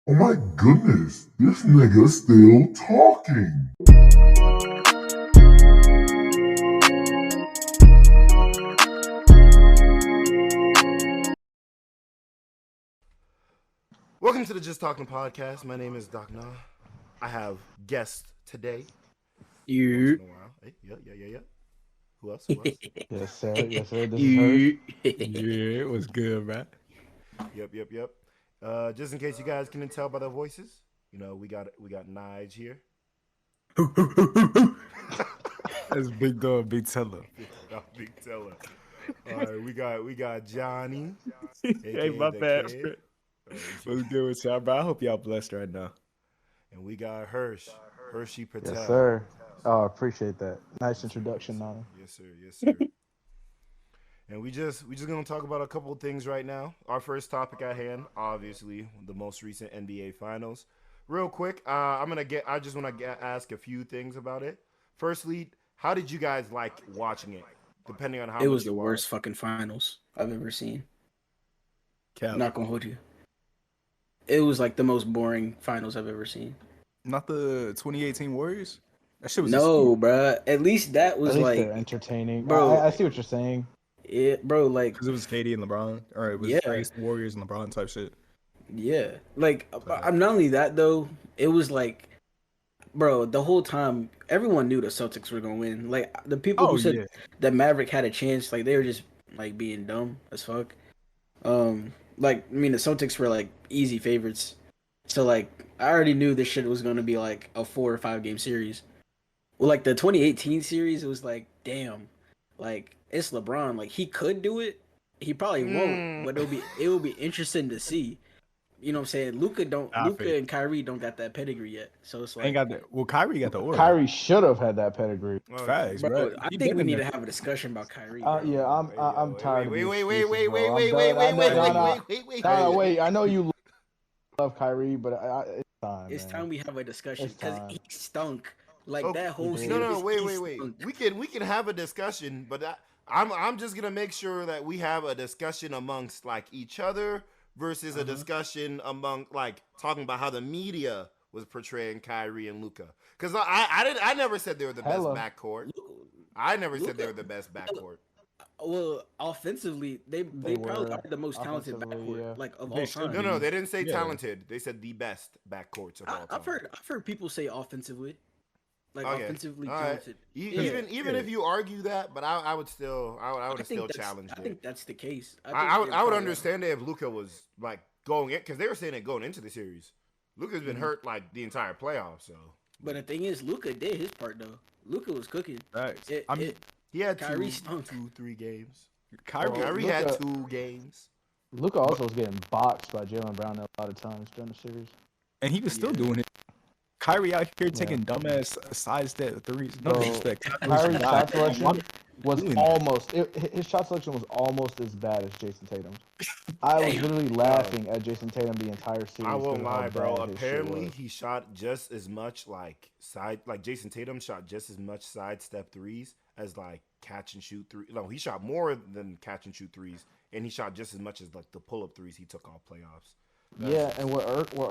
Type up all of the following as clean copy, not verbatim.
Oh my goodness, this nigga's still talking. Welcome to the Just Talking podcast. My name is Doc Na. I have guests today. You. Hey, yeah. Who else? Who else? Yes, sir. Yes, sir. This is Hersh. Yeah, it was good, man. Yep. Just in case you guys couldn't tell by their voices, you know we got Nij here. That's big dog, big teller. Big teller. All right, we got Johnny. Hey, my the bad. kid. What's good with y'all, bro? I hope y'all blessed right now. And we got Hersh. Hershey Patel. Yes, sir. Oh, I appreciate that. Nice introduction, Nana. Yes, sir. And we just gonna talk about a couple of things right now. Our first topic at hand, obviously, the most recent NBA Finals. Real quick, I just want to ask a few things about it. Firstly, how did you guys like watching it? Depending on how it much was the you worst watched. fucking finals I've ever seen. Cap. Not gonna hold you. It was like the most boring finals I've ever seen. Not the 2018 Warriors? That shit was No, bruh. At least that was At least like, they're entertaining. bro. I see what you're saying. Bro, like, because it was KD and LeBron, or it was Yeah. against the Warriors and LeBron type shit. yeah. Like, I'm not only that though. It was like, bro, the whole time everyone knew the Celtics were gonna win. Like the people who said that Maverick had a chance, like they were just like being dumb as fuck. Like I mean the Celtics were like easy favorites. So like I already knew this shit was gonna be like a 4 or 5 game series. Well, like the 2018 series, it was like, damn, like it's LeBron. Like he could do it. He probably won't, but it will be interesting to see. You know what I'm saying? Luka and Kyrie don't got that pedigree yet. So it's like Ain't got that. Well, Kyrie got the order. Kyrie should have had that pedigree. Facts, bro. I think we need to have a discussion about Kyrie. Yeah, I'm tired of these Wait. Wait, I know you love Kyrie, but it's time. It's man. time we have a discussion It's because time. he stunk. Like Okay. that whole No, series. Wait. he stunk. We can have a discussion, but I'm just gonna make sure that we have a discussion amongst like each other versus a discussion among like talking about how the media was portraying Kyrie and Luka. Because I never said they were the Hello. best backcourt. I never said they were the best backcourt. Well, offensively, they probably are the most talented Offensively, backcourt, yeah. like of They all should time. No, they didn't say Yeah. talented. They said the best backcourts of all time. I've heard people say offensively, like Okay. offensively All right. talented. Even if you argue that, but I would still challenge I it. think that's the case. I would understand it if Luka was like going in because they were saying it going into the series. Luka's been hurt like the entire playoffs, so. But the thing is, Luka did his part though. Luka was cooking. Facts. He had Kyrie stunk. 3 games. Kyrie Had 2 games. Luka also was getting boxed by Jaylen Brown a lot of times during the series. and he was still doing it. Kyrie out here taking dumbass sidestep threes. No Bro, disrespect. Kyrie's shot selection was Doing almost his shot selection was almost as bad as Jason Tatum's. I was literally laughing at Jason Tatum the entire series. I won't because of how lie, bro. bad his shit Apparently, was. he shot just as much like Jason Tatum shot just as much sidestep threes as like catch and shoot three. No, he shot more than catch and shoot threes, and he shot just as much as like the pull up threes he took all playoffs. Yeah, and what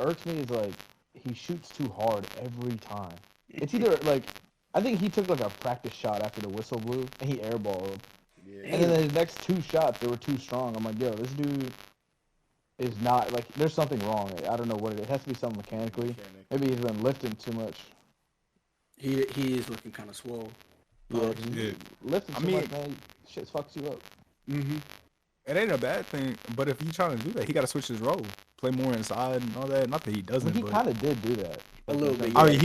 irks me is like he shoots too hard every time. It's either like I think he took like a practice shot after the whistle blew and he airballed. Yeah. And then his next 2 shots they were too strong. I'm like, yo, this dude is not like there's something wrong. I don't know what it is. It has to be something mechanically. Maybe he's been lifting too much. He is looking kind of swole. Yeah, shit. lifting I too mean- much, man. Shit fucks you up. It ain't a bad thing, but if he's trying to do that, he got to switch his role, play more inside and all that. Not that he I doesn't, mean, he but kind of did do that. A little bit, I yeah. mean,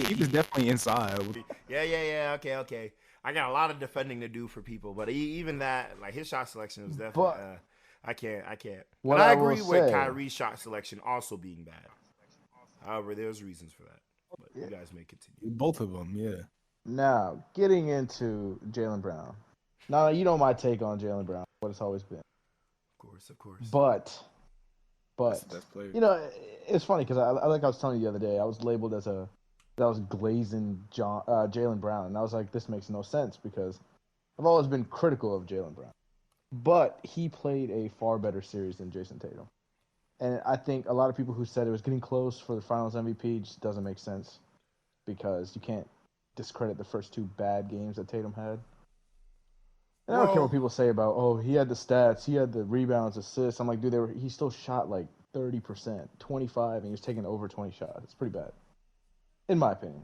he was definitely inside. Yeah. Okay. I got a lot of defending to do for people, but even that, like his shot selection was definitely. I can't. What But I I will agree with say- Kyrie's shot selection also being bad. However, there's reasons for that. But you guys may continue. Both of them, yeah. Now, getting into Jaylen Brown. Now, you know my take on Jaylen Brown, what it's always been. Of course. But That's player. you know, it's funny because I like I was telling you the other day, I was labeled as that I was glazing Jaylen Brown, and I was like, this makes no sense because I've always been critical of Jaylen Brown, but he played a far better series than Jason Tatum. And I think a lot of people who said it was getting close for the Finals MVP just doesn't make sense because you can't discredit the first 2 bad games that Tatum had. And I don't care what people say about, oh, he had the stats, he had the rebounds, assists. I'm like, dude, he still shot like 30%, 25, and he was taking over 20 shots. It's pretty bad, in my opinion.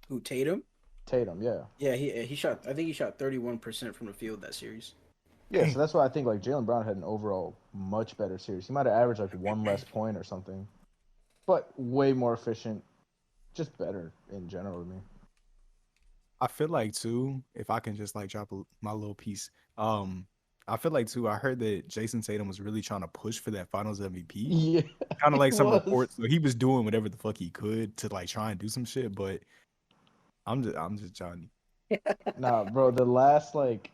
Who, Tatum? Tatum, yeah. Yeah, he shot. I think he shot 31% from the field that series. Yeah, so that's why I think like Jaylen Brown had an overall much better series. He might have averaged like 1 less point or something, but way more efficient, just better in general to me. I feel like too, if I can just like drop my little piece. I feel like too. I heard that Jason Tatum was really trying to push for that Finals MVP. Yeah, kind of like some was. reports. So he was doing whatever the fuck he could to like try and do some shit. But I'm just trying. Nah, bro, the last like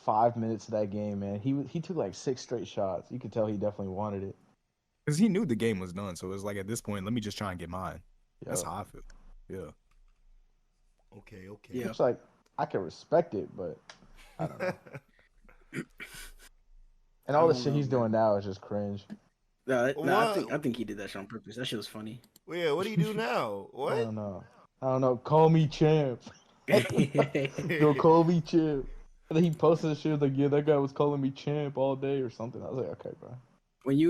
5 minutes of that game, man, he took like 6 straight shots. You could tell he definitely wanted it. Because he knew the game was done. So it was like at this point, let me just try and get mine. Yo. That's how I feel. Yeah. Okay. Yeah. It's like I can respect it, but I don't know. And all the shit he's doing now is just cringe. No, I think he did that shit on purpose. That shit was funny. Well, yeah, what do you do now? What? I don't know. Call me champ. Yo, call me champ. And then he posted the shit like, yeah, that guy was calling me champ all day or something. I was like, okay,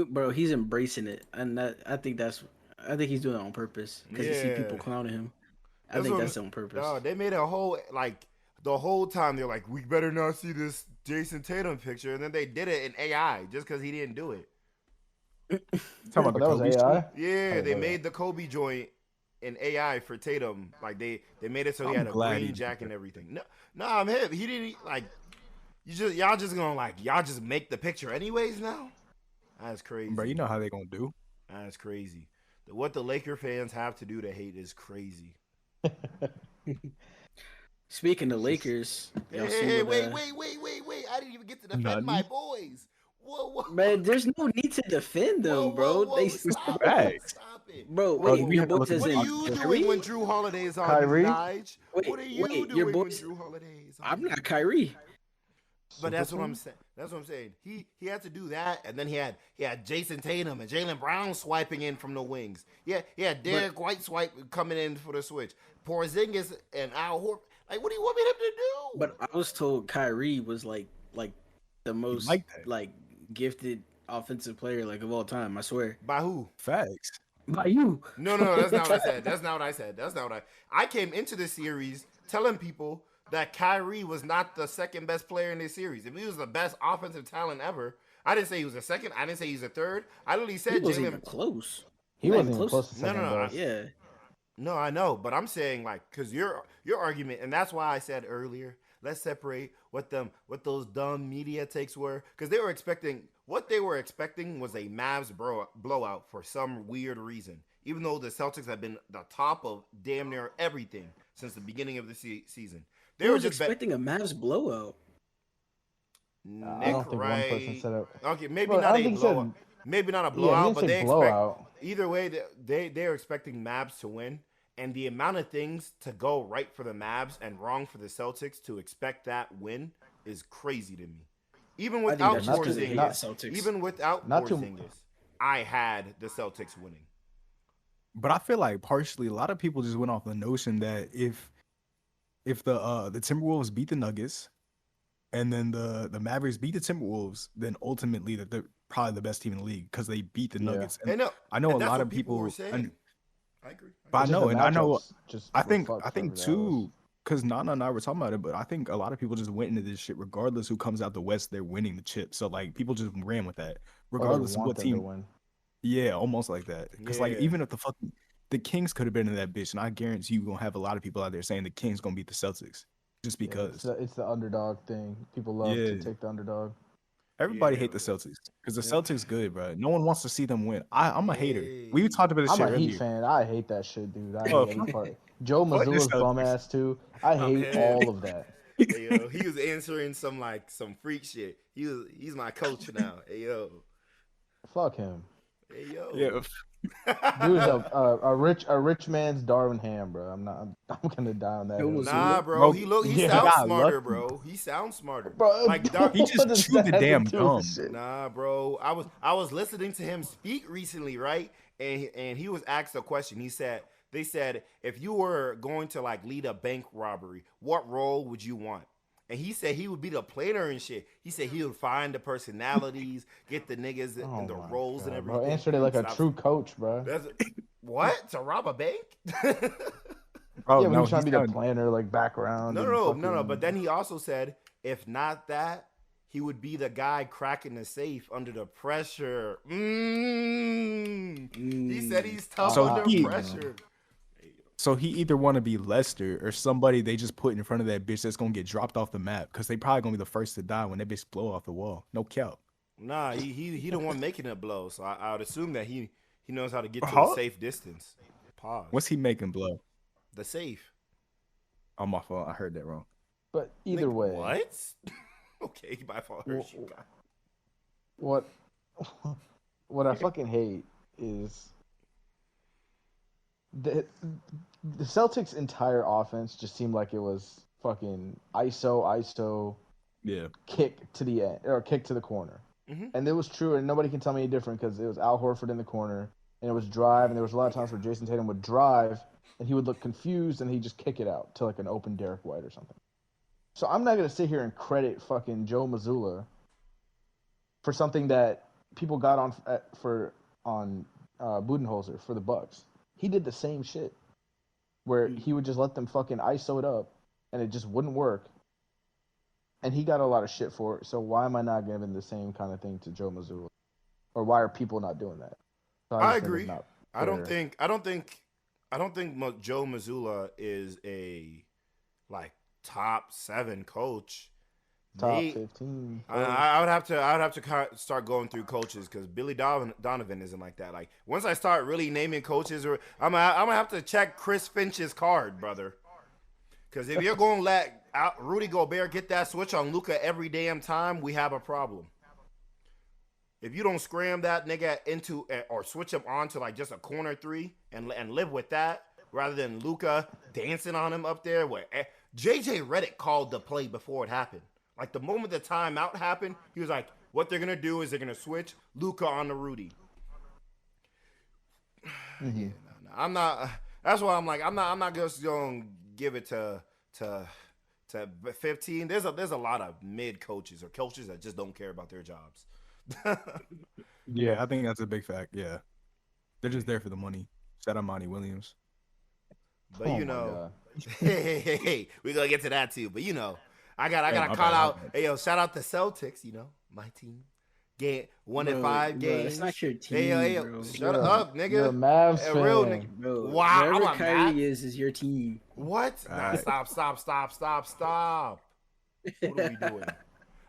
bro. He's embracing it, and I think he's doing it on purpose because you see people clowning him. I think that's on purpose. No, they made a whole the whole time they're like, we better not see this Jason Tatum picture, and then they did it in AI just because he didn't do it. Talking about that was AI. Yeah, they made the Kobe joint in AI for Tatum. Like they made it so he had a green jacket and everything. No, I'm hip. He didn't like. Y'all just make the picture anyways now. That's crazy, Bro, you know how they gonna do. That's crazy. What the Laker fans have to do to hate is crazy. Speaking of Lakers, hey, wait! I didn't even get to defend my boys. Whoa. Man, there's no need to defend them, bro. Stop it. Bro, wait, your boys what are you doing when Drew Holiday is on? Kyrie? Nij? What are you doing when Drew Holiday is on? I'm not Kyrie. But that's what I'm saying. That's what I'm saying. He had to do that, and then he had Jason Tatum and Jaylen Brown swiping in from the wings. Yeah, he had Derek White coming in for the switch. Porzingis and Al Horford. Like, what do you want me to do? But I was told Kyrie was like the most gifted offensive player of all time. I swear. By who? Facts. By you. No, that's not what I said. That's not what I came into this series telling people that Kyrie was not the second best player in this series. If he was the best offensive talent ever, I didn't say he was a second. I didn't say he's a third. I literally said he wasn't even close. He wasn't even close to second best. Yeah. No, I know, but I'm saying because your argument, and that's why I said earlier, let's separate what those dumb media takes were, because what they were expecting was a Mavs blowout for some weird reason, even though the Celtics have been the top of damn near everything since the beginning of the season. They were just expecting a Mavs blowout. Nick, I don't think one person said it. Okay, maybe not a blowout. Maybe not a blowout, but they expect either way. They're expecting Mavs to win, and the amount of things to go right for the Mavs and wrong for the Celtics to expect that win is crazy to me. Even without Porzingis, I had the Celtics winning. But I feel like partially a lot of people just went off the notion that if the Timberwolves beat the Nuggets, and then the Mavericks beat the Timberwolves, then ultimately that they're probably the best team in the league because they beat the Nuggets. And I know a lot of people were saying. I agree. But I think too, because Nana and I were talking about it, but I think a lot of people just went into this shit regardless who comes out the West, they're winning the chip. So like people just ran with that regardless of what team. Yeah, almost like that. Because even if the Kings could have been in that bitch, and I guarantee you gonna have a lot of people out there saying the Kings gonna beat the Celtics just because. It's the underdog thing. People love to take the underdog. Everybody hate the Celtics because the Celtics good, bro. No one wants to see them win. I'm a hater. We talked about this shit earlier. I'm a Heat fan. I hate that shit, dude. I hate any part. Joe Mazzulla's bum ass too. I hate all of that. Hey, yo, he was answering some freak shit. He's my coach now. Hey yo. Fuck him. Hey yo. Yeah. Dude's a rich man's Darvin Ham, bro. I'm gonna die on that hill. Nah, bro. He sounds smarter, bro. He sounds smarter. Bro, Like he just chewed the damn gum. Nah, bro. I was listening to him speak recently, right? And he was asked a question. They said, if you were going to like lead a bank robbery, what role would you want? And he said he would be the planner and shit. He said he would find the personalities, get the niggas and the roles and everything. Bro, answered it like a true coach, bro. What? To rob a bank? Oh, yeah, no, he's trying to be the planner, like background. No. But then he also said, if not that, he would be the guy cracking the safe under the pressure. He said he's tough under pressure. So he either want to be Lester or somebody they just put in front of that bitch that's gonna get dropped off the map because they probably gonna be the first to die when that bitch blow off the wall. No cap. Nah, he the one making it blow. So I would assume that he knows how to get to a safe distance. Pause. What's he making blow? The safe. Oh, my fault. I heard that wrong. But either way. What? Okay, my fault. Hersh, what I fucking hate is the Celtics' entire offense just seemed like it was fucking ISO, yeah, kick to the end or kick to the corner, and it was true, and nobody can tell me any different because it was Al Horford in the corner, and it was drive, and there was a lot of times where Jason Tatum would drive, and he would look confused, and he'd just kick it out to like an open Derek White or something. So I'm not gonna sit here and credit fucking Joe Mazzulla for something that people got on Budenholzer for the Bucks. He did the same shit, where he would just let them fucking ISO it up, and it just wouldn't work. And he got a lot of shit for it. So why am I not giving the same kind of thing to Joe Mazzulla, or why are people not doing that? So I agree. I don't think Joe Mazzulla is a like top 7 coach. Top 15. I would have to start going through coaches because Billy Donovan isn't like that. Like once I start really naming coaches, or I'm gonna have to check Chris Finch's card, brother. Because if you're gonna let Rudy Gobert get that switch on Luka every damn time, we have a problem. If you don't scram that nigga into or switch him on to like just a corner 3 and live with that, rather than Luka dancing on him up there, where JJ Redick called the play before it happened. Like the moment the timeout happened, he was like, "What they're gonna do is they're gonna switch Luka on to Rudy." Mm-hmm. No, I'm not. That's why I'm like, I'm not just gonna give it to 15. There's a lot of mid coaches or coaches that just don't care about their jobs. Yeah, I think that's a big fact. Yeah, they're just there for the money. Shout out Monty Williams. But hey, we're gonna get to that too. But I gotta call out. Hey, yo, shout out the Celtics. My team. Get 1-5 games. It's not your team. Hey, bro. Shut up, nigga. You're a Mavs fan. Real nigga. Bro, wow, wherever I'm Kyrie is your team. What? Nah, stop. What are we doing?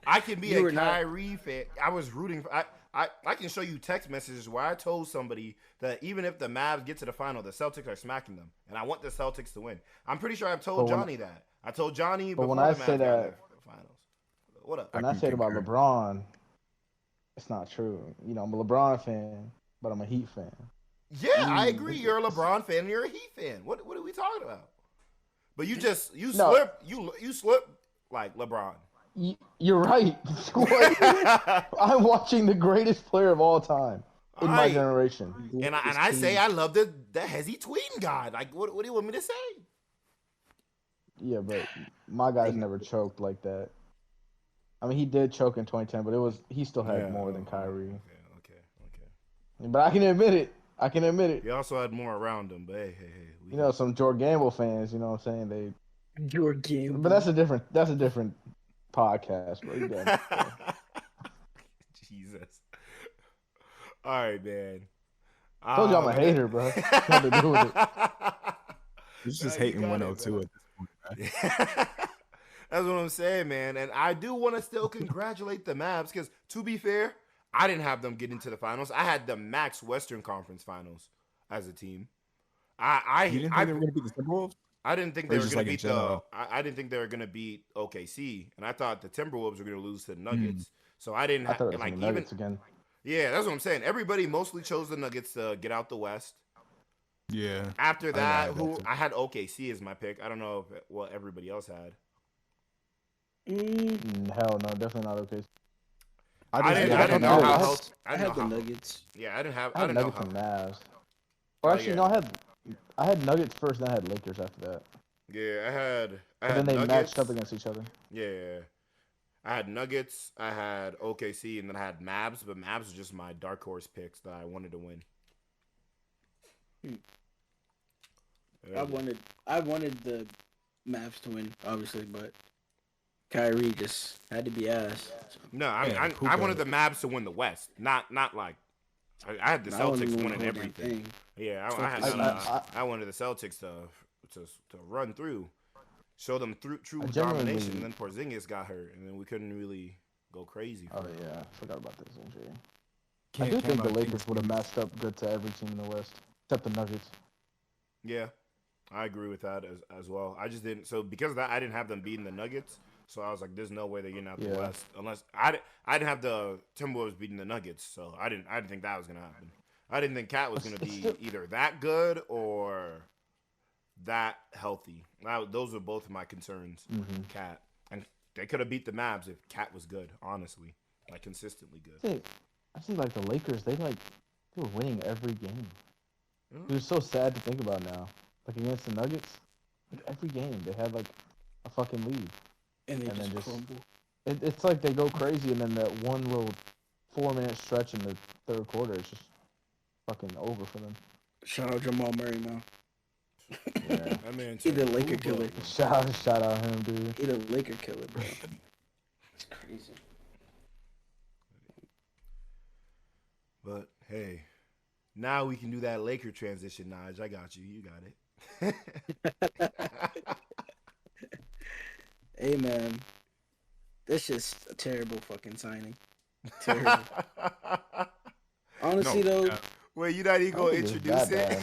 I can be a Kyrie fan. I was rooting for. I can show you text messages where I told somebody that even if the Mavs get to the final, the Celtics are smacking them, and I want the Celtics to win. I'm pretty sure I've told Johnny that. I told Johnny before when I the Mavs say got that, to the finals. What up? When I say it about LeBron, it's not true. I'm a LeBron fan, but I'm a Heat fan. Yeah, I agree. You're a LeBron fan and you're a Heat fan. What are we talking about? But you slip like LeBron. You're right. I'm watching the greatest player of all time in my generation. And I say I love the Hezzy tweeting God. Like, what do you want me to say? Yeah, but my guy's never choked like that. I mean, he did choke in 2010, but he still had more than Kyrie. Okay. But I can admit it. He also had more around him. But hey. Some Jordan Gamble fans, you know what I'm saying? Jordan Gamble. But that's a different podcast, bro. Jesus. All right, man. I told you I'm a hater, bro. Nothing to do with it. He's just hating 102 at this point, man. That's what I'm saying, man. And I do want to still congratulate the Mavs because, to be fair, I didn't have them get into the finals. I had the Max Western Conference Finals as a team. You didn't think they were going to beat the Timberwolves? I didn't think they were going to beat I didn't think they were going to beat OKC, and I thought the Timberwolves were going to lose to the Nuggets. So I didn't have like even Nuggets again. Yeah, that's what I'm saying. Everybody mostly chose the Nuggets to get out the West. Yeah. After that, I had OKC as my pick. I don't know what everybody else had. Hell no, definitely not OKC. I didn't know how healthy. I had the Nuggets. Yeah, I didn't Nuggets know how. and Mavs. Or actually, no, I had Nuggets first, then I had Lakers after that. Yeah, I had then they Nuggets. matched up against each other. Yeah. I had Nuggets, I had OKC, and then I had Mavs, but Mavs was just my dark horse picks that I wanted to win. I wanted the Mavs to win, obviously, but Kyrie just had to be ass. So. No, I wanted the Mavs to win the West, not like I had the Celtics winning everything. Yeah, I wanted the Celtics to run through. Show them true domination, and then Porzingis got hurt, and then we couldn't really go crazy. Oh yeah, I forgot about this injury. I do think the Lakers would have matched up good to every team in the West, except the Nuggets. Yeah, I agree with that as well. I just didn't. So because of that, I didn't have them beating the Nuggets. So I was like, "There's no way they're getting out the West unless I didn't have the Timberwolves beating the Nuggets." So I didn't think that was gonna happen. I didn't think Cat was gonna be either that good or that healthy. Those are both of my concerns. Cat, and they could have beat the Mavs if Cat was good. Honestly, like consistently good. I think like the Lakers, they were winning every game. It was so sad to think about now. Like against the Nuggets, like every game they had like a fucking lead, and they just crumble. It's like they go crazy, and then that one little 4-minute stretch in the third quarter is just fucking over for them. Shout out Jamal Murray, man. Yeah, I mean, he the Laker killer. Shout out him, dude. He the Laker killer, bro. It's crazy. But hey, now we can do that Laker transition, Nij. I got you. You got it. Hey, man. That's just a terrible fucking signing. Terrible. Honestly, though. Wait, you not even going to introduce it?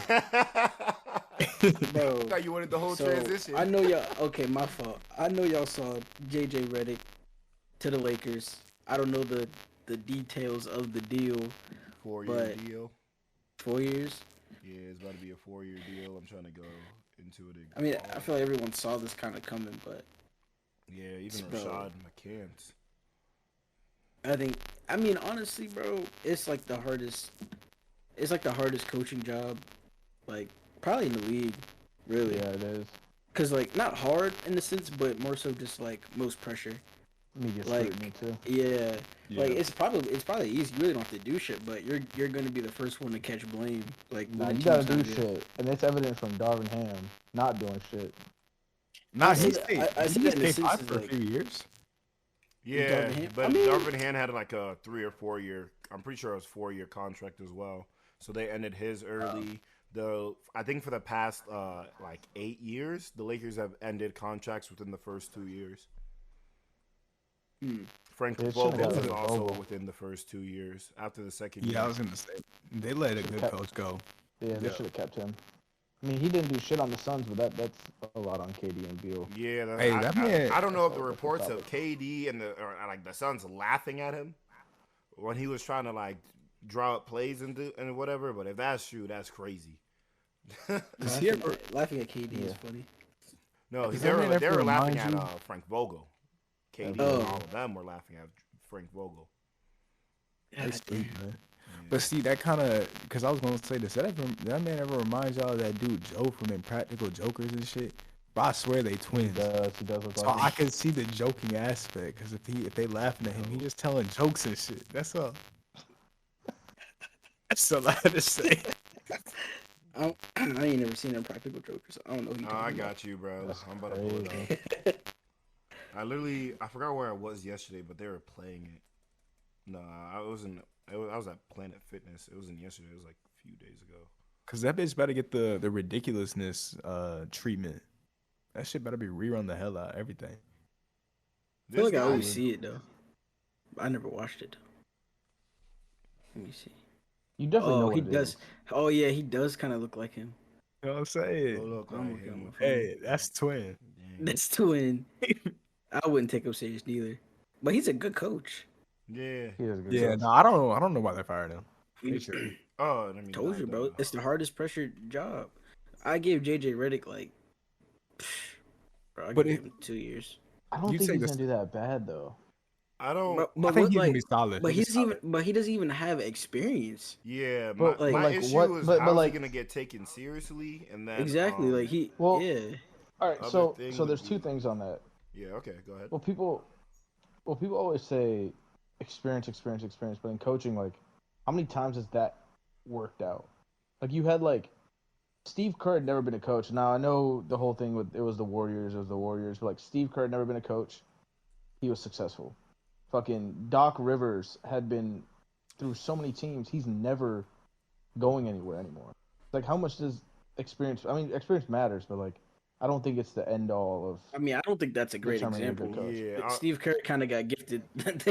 Bro. I thought you wanted the whole transition. I know y'all. Okay, my fault. I know y'all saw JJ Redick to the Lakers. I don't know the details of the deal. 4-year deal. 4 years? Yeah, it's about to be a 4-year deal. I'm trying to go into it again. I mean, I feel like everyone saw this kind of coming, but yeah, even Rashad McCants. I mean, honestly, bro, it's like the hardest coaching job, like probably in the league, really. Yeah, it is. Cause like not hard in the sense, but more so just like most pressure. Media like scrutiny too. Yeah, like it's probably easy. You really don't have to do shit, but you're gonna be the first one to catch blame. Like you gotta do shit, and it's evident from Darvin Ham not doing shit. He stayed five for a few years. Yeah, but Darvin Ham had like a 3 or 4 year. I'm pretty sure it was 4-year contract as well. So they ended his early. I think for the past like 8 years, the Lakers have ended contracts within the first 2 years. Frank Vogel was also within the first 2 years. After the second year. Yeah, I was gonna say they let a good coach go. Yeah, they should have kept him. I mean, he didn't do shit on the Suns, but that's a lot on KD and Beal. Yeah, I don't know if the reports of KD and the Suns laughing at him when he was trying to like draw up plays and whatever. But if that's true, that's crazy. Laughing at KD is funny. No, they were laughing at Frank Vogel. KD and all of them were laughing at Frank Vogel. That's deep, man. But see, that kind of, because I was going to say this, that man ever reminds y'all of that dude Joe from Impractical Jokers and shit? But I swear they twins. He does look so like I can see the joking aspect, because if they laughing at him, he just telling jokes and shit. That's all. That's all I had to say. I ain't never seen Impractical Jokers. So I don't know who I got you, bro. I'm about to pull it up. I forgot where I was yesterday, but they were playing it. No, I wasn't. I was at Planet Fitness. It wasn't yesterday. It was like a few days ago. Cause that bitch better get the ridiculousness treatment. That shit better be rerun the hell out of everything. I feel like I always see it though. I never watched it. Let me see. You definitely know he does. Oh yeah, he does kind of look like him. You know what I'm saying? Hey, that's twin. That's twin. I wouldn't take him serious neither. But he's a good coach. Yeah. He is a good Yeah, coach. no, I don't know why they fired him. They should. Oh, I mean, Told you, bro. It's the hardest pressure job. I gave JJ Redick like, bro, I But give him 2 years. I don't you think say he's this. gonna do that bad though. I don't. I think he's gonna be solid. But he doesn't even have experience. Yeah, But, my like, issue what- is but, how's like- he gonna get taken seriously, and then Exactly, like he. Well- yeah. All right, Other so thing so would there's be- two things on that. Yeah, okay, go ahead. Well, people always say experience, but in coaching, like, how many times has that worked out? Like, you had like Steve Kerr had never been a coach. Now I know the whole thing with it was the Warriors, but like Steve Kerr had never been a coach. He was successful. Fucking Doc Rivers had been through so many teams. He's never going anywhere anymore. Like, how much does experience? I mean, experience matters, but like, I don't think it's the end all of. I mean, I don't think that's a great determining a good example. coach. Yeah, Steve Kerr kind of got gifted.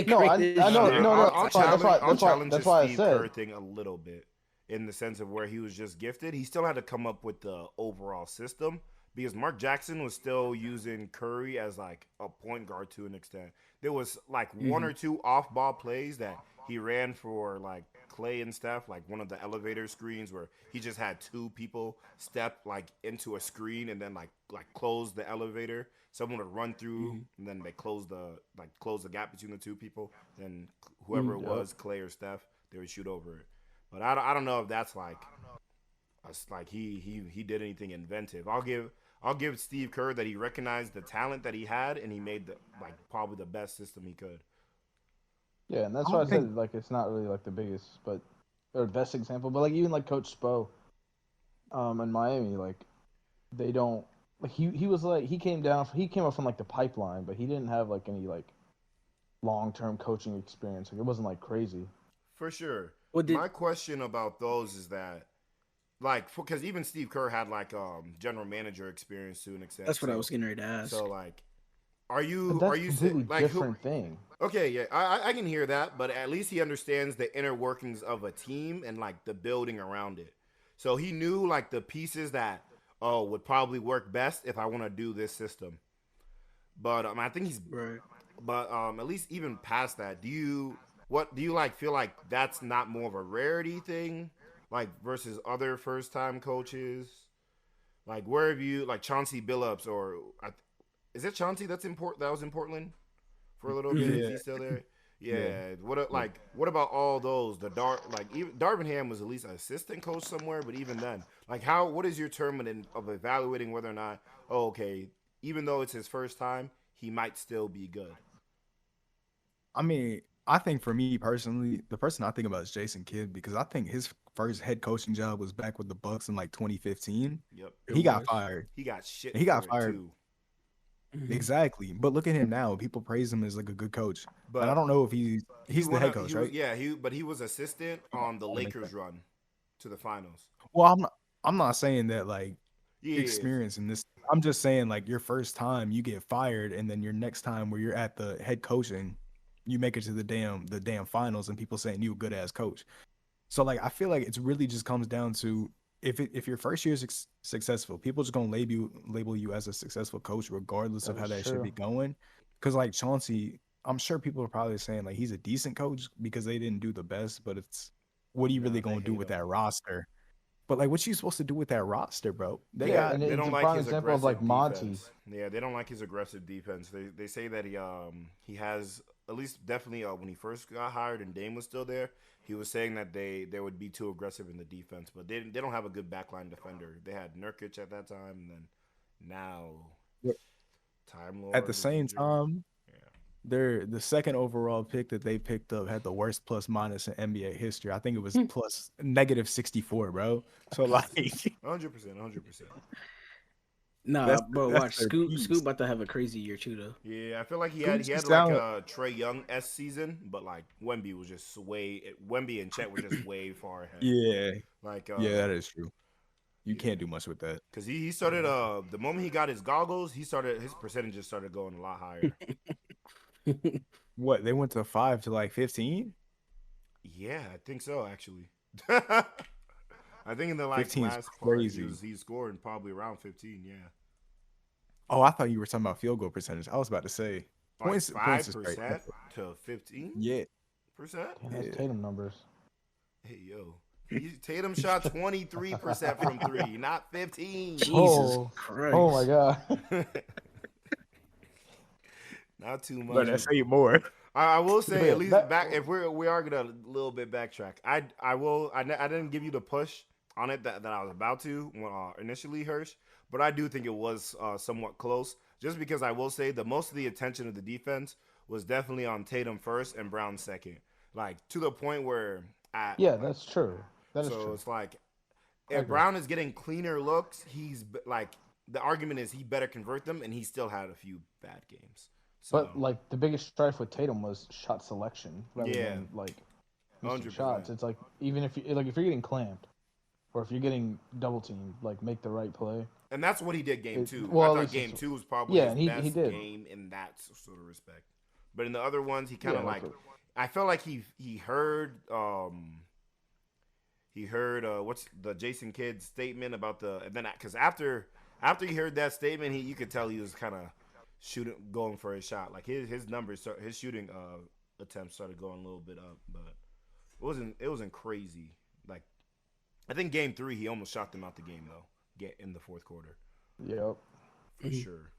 No, I know. I'll challenge that's the why I Steve said. Kerr thing a little bit, in the sense of where he was just gifted. He still had to come up with the overall system, because Mark Jackson was still using Curry as like a point guard to an extent. There was like one or two off-ball plays that he ran for like Clay and Steph, like one of the elevator screens where he just had two people step like into a screen and then like close the elevator. Someone would run through and then they close the gap between the two people. Then whoever it was, Clay or Steph, they would shoot over it. But I don't know if that's like he did anything inventive. I'll give Steve Kerr that he recognized the talent that he had and he made probably the best system he could. Yeah, and that's why I said like it's not really like the biggest or best example, but like even like Coach Spo, in Miami, like they don't like he was like he came up from like the pipeline, but he didn't have like any like long-term coaching experience. Like it wasn't like crazy. For sure. My question about those is that, like, because even Steve Kerr had like general manager experience to an extent. That's what I was getting ready to ask. So like, are you completely like different thing? Okay, yeah, I can hear that, but at least he understands the inner workings of a team and like the building around it. So he knew like the pieces that would probably work best if I want to do this system. But I think he's right. But at least even past that, do you like feel like that's not more of a rarity thing, like versus other first time coaches? Like where have you like Chauncey Billups is it Chauncey that was in Portland for a little bit? Yeah. Is he still there? Yeah. What about all those? Even Darvin Ham was at least an assistant coach somewhere, but even then, like what is your term of evaluating whether or not even though it's his first time, he might still be good? I mean, I think for me personally, the person I think about is Jason Kidd, because I think his first head coaching job was back with the Bucks in like 2015. Yep. He got fired. He got shit. He got fired too. Exactly. But look at him now. People praise him as like a good coach. But and I don't know if he's the head coach, right? Yeah, he was assistant on the Lakers run to the finals. Well, I'm not saying that like experience in this. I'm just saying like your first time you get fired, and then your next time where you're at the head coaching, you make it to the damn finals, and people saying you a good ass coach. So like I feel like it's really just comes down to if your first year is successful, people just gonna label you as a successful coach regardless of how that should be going. Because like Chauncey, I'm sure people are probably saying like he's a decent coach because they didn't do the best, but it's what are you really gonna do with that roster? But like, what you supposed to do with that roster, bro? They don't like his aggressive of like Monty. Defense. Yeah, they don't like his aggressive defense. They say that he has at least definitely when he first got hired and Dame was still there, he was saying that they would be too aggressive in the defense. But they don't have a good backline defender. They had Nurkic at that time, and then now Time Lord. At the same time, they're the second overall pick that they picked up had the worst plus minus in NBA history. I think it was plus -64, bro. So like 100%. Nah, bro, watch Scoop about to have a crazy year too, though. Yeah, I feel like he had like a Trae Young-esque season, but like Wemby was just Wemby and Chet were just way far ahead. Yeah, yeah, that is true. You can't do much with that because he started the moment he got his goggles, his percentages started going a lot higher. What, they went to 5 to like 15? Yeah, I think so actually. I think in the like last part, he's scoring probably around 15. Yeah. Oh, I thought you were talking about field goal percentage. I was about to say like 5% to 15. Yeah, Damn, that's Tatum numbers. Hey, yo. Tatum shot 23% from 3, not 15. Jesus Christ. Oh, my God. Not too much. But that's 8 more. I will say, Yeah, at least back if we are gonna a little bit backtrack. I didn't give you the push on it that I was about to initially, Hersh, but I do think it was somewhat close. Just because I will say the most of the attention of the defense was definitely on Tatum first and Brown second, like to the point where that's true. That is so true. it's like if Brown is getting cleaner looks, he's like the argument is he better convert them, and he still had a few bad games. So, But like the biggest strife with Tatum was shot selection rather than like 100%. shots. It's like even if you're getting clamped or if you're getting double teamed, like make the right play. And that's what he did game 2. Well, I thought game 2 was probably his best he did. game in that sort of respect. But in the other ones, he kind of I felt like he heard what's the Jason Kidd statement about and then because after he heard that statement, you could tell he was kind of going for his shot. Like his numbers, his shooting attempts started going a little bit up, but it wasn't crazy. Like I think game 3 he almost shot them out the game though. Get in the fourth quarter. Yep. For sure.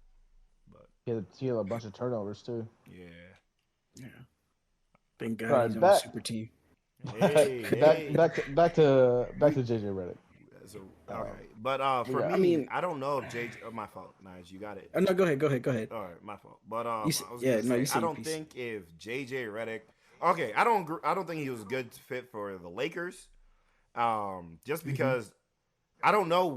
But he had a bunch of turnovers too. Yeah. Thank God he's on the super team. Hey. Back to JJ Redick. So, all right. But for me, I mean, I don't know if JJ my fault. Nij, you got it. No, go ahead. All right, my fault. But I don't think if JJ Redick, okay, I don't think he was a good fit for the Lakers. Just because I don't know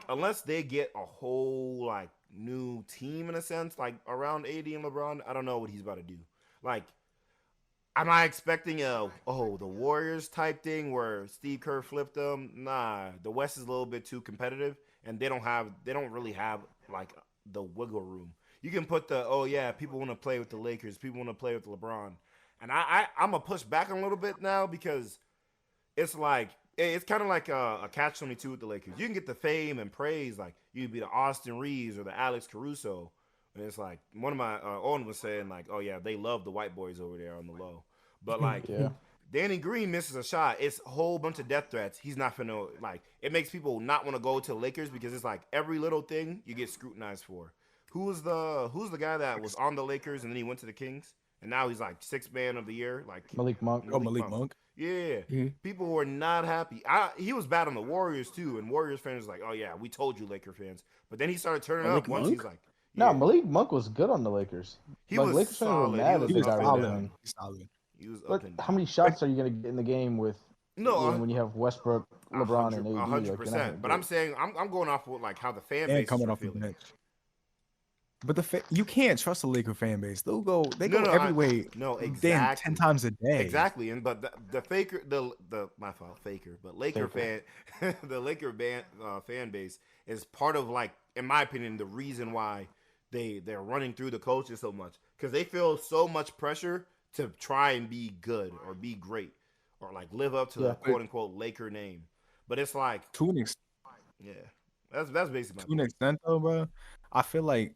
unless they get a whole like new team in a sense, like around AD and LeBron, I don't know what he's about to do. Like, am I expecting the Warriors type thing where Steve Kerr flipped them? Nah, the West is a little bit too competitive, and they don't really have like the wiggle room. You can put people want to play with the Lakers, people want to play with LeBron, and I'm gonna push back a little bit now because it's like. It's kind of like a catch-22 with the Lakers. You can get the fame and praise, like you'd be the Austin Reeves or the Alex Caruso. And it's like one of my Owen was saying, like, oh yeah, they love the white boys over there on the low. But like, Danny Green misses a shot. It's a whole bunch of death threats. He's not finna like. It makes people not want to go to the Lakers because it's like every little thing you get scrutinized for. Who's the guy that was on the Lakers and then he went to the Kings and now he's like 6th man of the year, like Malik Monk. Malik Monk. Yeah, people were not happy. He was bad on the Warriors too, and Warriors fans was like, "Oh yeah, we told you, Laker fans." But then he started turning up once he's like, "No, Malik Monk was good on the Lakers." He was Lakers solid. He was solid. He was up and down. How many shots are you gonna get in the game with? When you have Westbrook, LeBron, and AD, 100%. But I'm saying I'm going off with like how the fan base coming off the bench. But you can't trust the Laker fan base. They go every way. No, exactly. 10 times a day. Exactly. And but the faker, my fault, faker. But Laker fan, the Laker fan base is part of like, in my opinion, the reason why they're running through the coaches so much because they feel so much pressure to try and be good or be great or like live up to the quote unquote Laker name. But it's like to an extent. Yeah, that's basically to an extent though, bro. I feel like.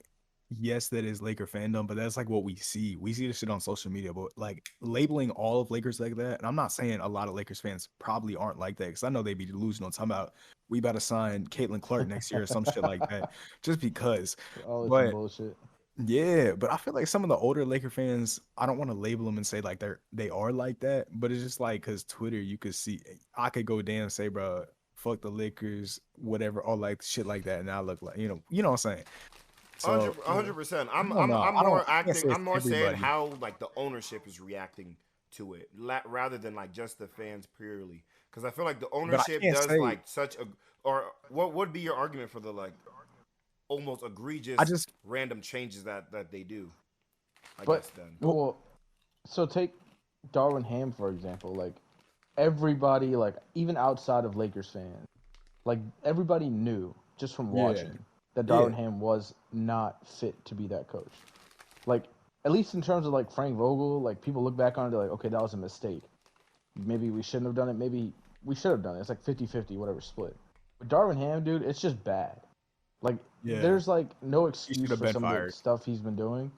Yes, that is Laker fandom, but that's like what we see. We see this shit on social media, but like labeling all of Lakers like that. And I'm not saying a lot of Lakers fans probably aren't like that because I know they'd be delusional. Talking about we about to sign Caitlin Clark next year or some shit like that, just because. But bullshit. Yeah, but I feel like some of the older Laker fans, I don't want to label them and say like they are like that, but it's just like because Twitter, you could see, I could go down and say, bro, fuck the Lakers, whatever, or like shit like that, and I look like you know what I'm saying. 100%. I'm more saying how like the ownership is reacting to it rather than like just the fans purely. Because I feel like the ownership does like such a or what would be your argument for the like almost egregious random changes that they do? I guess then. Well, so take Darvin Ham for example. Like everybody, like even outside of Lakers fans, like everybody knew just from watching. That Darvin Ham was not fit to be that coach. Like, at least in terms of, like, Frank Vogel, like, people look back on it, they're like, okay, that was a mistake. Maybe we shouldn't have done it. Maybe we should have done it. It's like 50-50, whatever split. But Darvin Ham, dude, it's just bad. Like, there's, like, no excuse for some of the stuff he's been doing.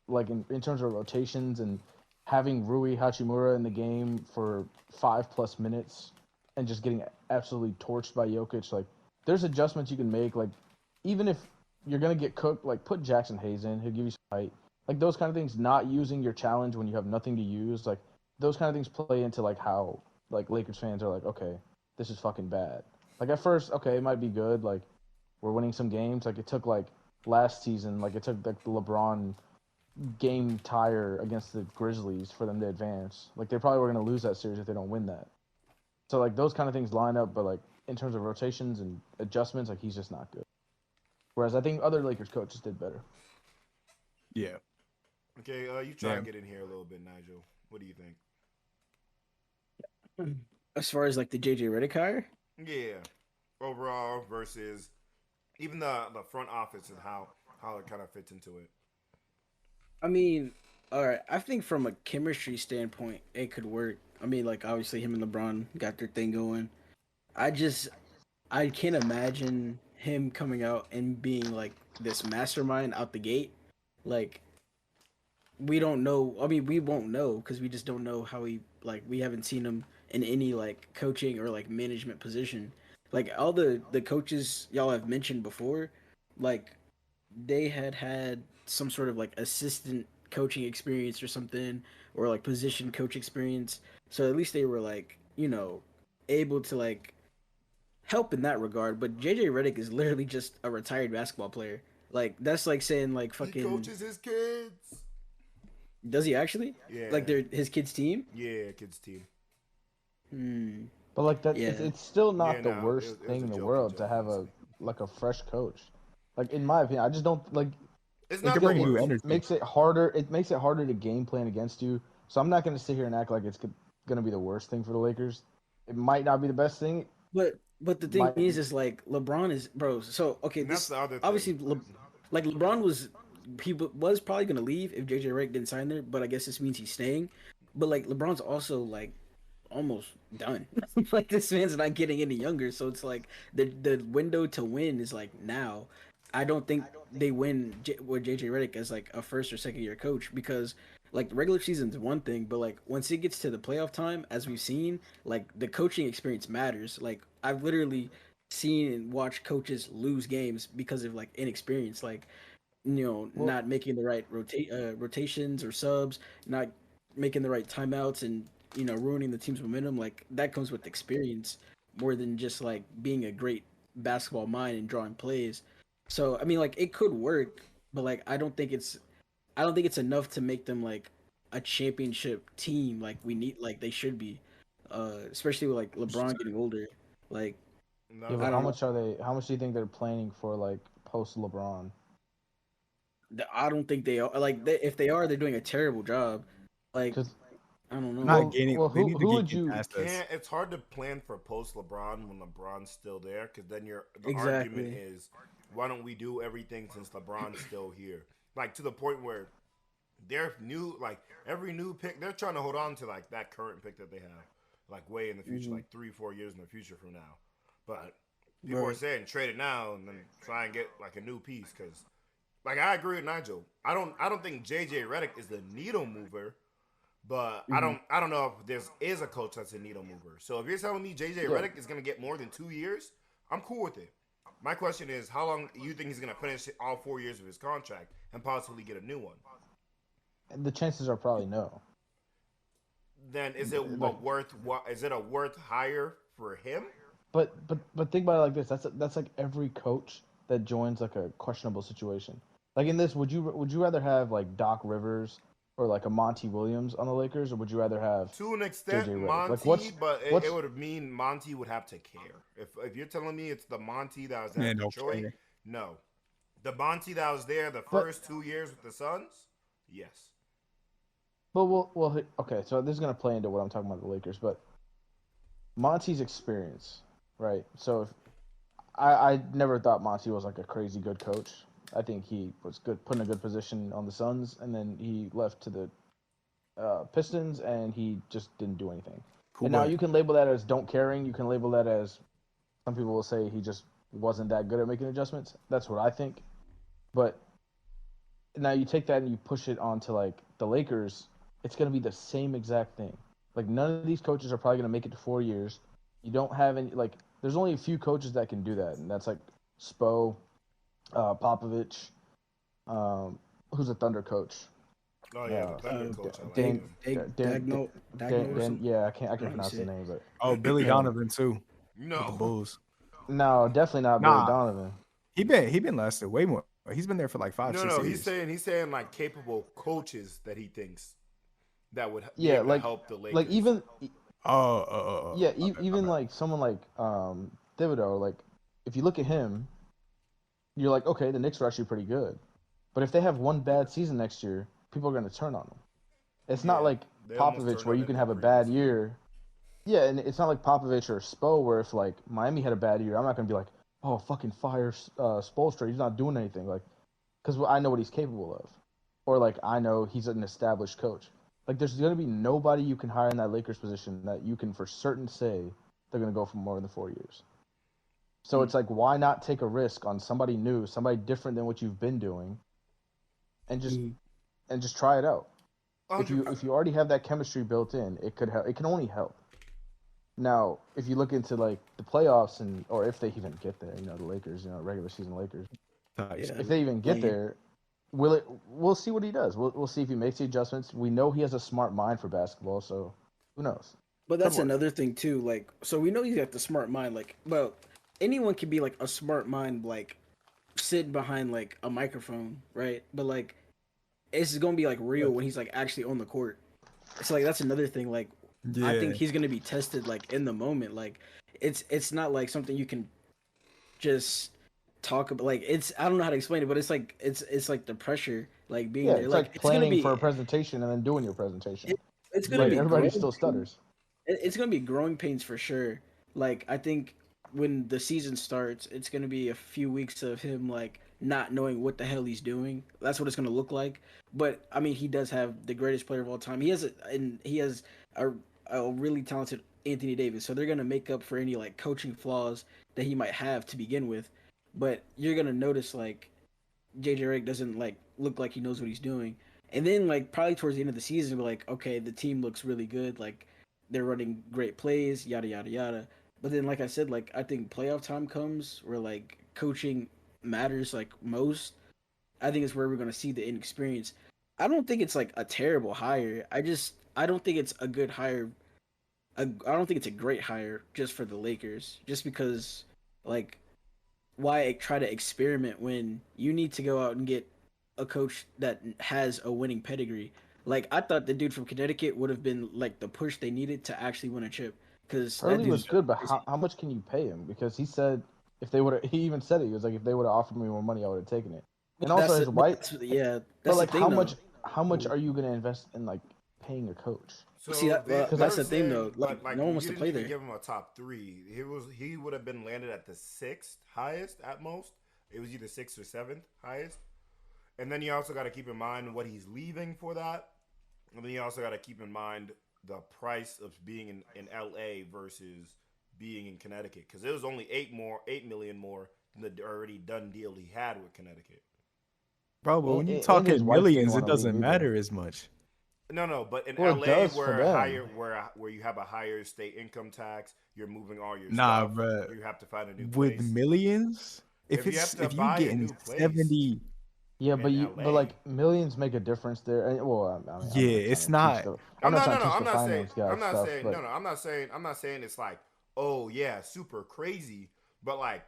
Like, in terms of rotations and having Rui Hachimura in the game for 5+ minutes and just getting absolutely torched by Jokic, like there's adjustments you can make. Like even if you're gonna get cooked, like put Jackson Hayes in, he'll give you some height. Like those kind of things, not using your challenge when you have nothing to use, like those kind of things play into like how like Lakers fans are like, okay, this is fucking bad. Like at first, okay, it might be good, like we're winning some games. Like it took like last season, like it took like the LeBron game tire against the Grizzlies for them to advance. Like they probably were going to lose that series if they don't win that. So like those kind of things line up, but like in terms of rotations and adjustments, like he's just not good. Whereas I think other Lakers coaches did better. Yeah. Okay, you try to get in here a little bit, Nigel. What do you think? As far as like the JJ Redick hire? Yeah, overall versus even the front office and how it kind of fits into it. I mean, all right. I think from a chemistry standpoint, it could work. I mean, like obviously him and LeBron got their thing going. I can't imagine him coming out and being like this mastermind out the gate. Like we don't know. I mean, we won't know because we just don't know how we haven't seen him in any like coaching or like management position. Like all the coaches y'all have mentioned before, like they had some sort of like assistant coaching experience or something, or like position coach experience. So at least they were like, able to like help in that regard. But JJ Redick is literally just a retired basketball player. Like that's like saying like fucking. He coaches his kids. Does he actually? Yeah. Like they're his kids' team? Yeah, kids' team. But like that, Yeah. it's still not the worst thing in the world to have a fresh coach. Like in my opinion, I just don't like. It's not the worst. It makes it harder. It makes it harder to game plan against you. So I'm not going to sit here and act like it's going to be the worst thing for the Lakers. It might not be the best thing. But the thing is like LeBron is bro. So okay, that's the other obviously thing. like LeBron was probably gonna leave if JJ Redick didn't sign there. But I guess this means he's staying. But like LeBron's also like almost done. Like this man's not getting any younger. So it's like the window to win is like now. I don't think they win with JJ Redick as like a first or second year coach because like the regular season's one thing, but like once it gets to the playoff time, as we've seen, like the coaching experience matters. Like I've literally seen and watched coaches lose games because of like inexperience, like not making the right rotations or subs, not making the right timeouts, and ruining the team's momentum. Like that comes with experience more than just like being a great basketball mind and drawing plays. So I mean, like it could work, but like I don't think it's enough to make them like a championship team like we need, like they should be, especially with like LeBron getting older. Like, yeah, but how much do you think they're planning for like post LeBron? I don't think they are. Like, if they are, they're doing a terrible job. Like, I don't know. Not gaining. Well, who would you? It's hard to plan for post LeBron when LeBron's still there, because then the argument is, why don't we do everything since LeBron's still here? Like to the point where they're new, like every new pick, they're trying to hold on to like that current pick that they have, like way in the future, like 3-4 years in the future from now. But people are saying trade it now and then try and get like a new piece, because like I agree with Nigel. I don't think JJ Redick is the needle mover, but I don't know if there is a coach that's a needle mover. So if you're telling me JJ Redick is gonna get more than 2 years, I'm cool with it. My question is, how long you think he's gonna finish all 4 years of his contract and possibly get a new one? The chances are probably no. Then is it a worth hire for him? But think about it like this. That's like every coach that joins like a questionable situation. Like in this, would you rather have like Doc Rivers or like a Monty Williams on the Lakers, or would you rather have to an extent Monty? Like but it would mean Monty would have to care. If you're telling me it's the Monty that was at Detroit, no. The Monty that was there the first 2 years with the Suns, yes. But well, okay. So this is gonna play into what I'm talking about the Lakers, but Monty's experience, right? So if I never thought Monty was like a crazy good coach. I think he was good, put in a good position on the Suns, and then he left to the Pistons, and he just didn't do anything. Cool. And now you can label that as don't caring. You can label that as some people will say he just wasn't that good at making adjustments. That's what I think. But now you take that and you push it onto like the Lakers. it's going to be the same exact thing. Like, none of these coaches are probably going to make it to 4 years. You don't have any, like, there's only a few coaches that can do that, and that's like Spo, Popovich, who's a Thunder coach. Oh yeah, the Thunder coach. Yeah, I can't pronounce his name, but Billy Donovan too. No, with the Bulls. No, definitely not Billy Donovan. He been lasted way more. He's been there for like 5-6 years. He's saying like capable coaches that he thinks that would help the Lakers. Like even okay. Even like someone like Thibodeau, like if you look at him, you're like, okay, the Knicks are actually pretty good. But if they have one bad season next year, people are going to turn on them. It's not like Popovich where you can have a bad year. Yeah, and it's not like Popovich or Spo where if like Miami had a bad year, I'm not going to be like, oh, fucking fire Spoelstra. He's not doing anything. Like, because I know what he's capable of. Or like I know he's an established coach. Like there's going to be nobody you can hire in that Lakers position that you can for certain say they're going to go for more than 4 years. So it's like, why not take a risk on somebody new, somebody different than what you've been doing, and just try it out. If you already have that chemistry built in, it could help. It can only help. Now, if you look into like the playoffs or if they even get there, the Lakers, regular season Lakers, if they even get there, we'll see what he does. We'll see if he makes the adjustments. We know he has a smart mind for basketball, so who knows? But that's another thing too. Like, so we know he's got the smart mind. Like, well, anyone can be like a smart mind, like sitting behind like a microphone, right? But like, it's gonna be like real when he's like actually on the court. So like that's another thing. Like, I think he's gonna be tested like in the moment. Like, it's not like something you can just talk about. Like, I don't know how to explain it, but it's like it's like the pressure, like being there. It's like planning for a presentation and then doing your presentation. It's gonna be everybody still stutters. It's gonna be growing pains for sure. Like, I think when the season starts, it's gonna be a few weeks of him like not knowing what the hell he's doing. That's what it's gonna look like. But I mean, he does have the greatest player of all time. He has a really talented Anthony Davis, so they're gonna make up for any like coaching flaws that he might have to begin with. But you're gonna notice like JJ Redick doesn't like look like he knows what he's doing. And then like probably towards the end of the season, we're like, okay, the team looks really good. Like they're running great plays, yada yada yada. But then, like I said, like I think playoff time comes where like coaching matters like most. I think it's where we're gonna see the inexperience. I don't think it's like a terrible hire. I don't think it's a good hire. I don't think it's a great hire just for the Lakers. Just because, like, why try to experiment when you need to go out and get a coach that has a winning pedigree? Like, I thought the dude from Connecticut would have been like the push they needed to actually win a chip. Because Hurley was good, but how much can you pay him? Because he said if they would have, he even said it. He was like, if they would have offered me more money, I would have taken it. And also his wife. That's like, the thing, how much are you going to invest in like paying a coach? So see, because that's the thing though. Like no one wants to play there. Give him a top 3. He would have been landed at the 6th highest at most. It was either 6th or 7th highest. And then you also got to keep in mind what he's leaving for that. And then you also got to keep in mind the price of being in LA versus being in Connecticut, because it was only $8 million more than the already done deal he had with Connecticut. Bro, but when you're talking millions, it doesn't matter as much. No, but in LA where you have a higher state income tax, you're moving all your stuff. Bro. You have to find a new place. With millions, if you getting 70. Yeah, but like millions make a difference there. Well, it's not. I'm not saying it's like, oh yeah, super crazy. But like,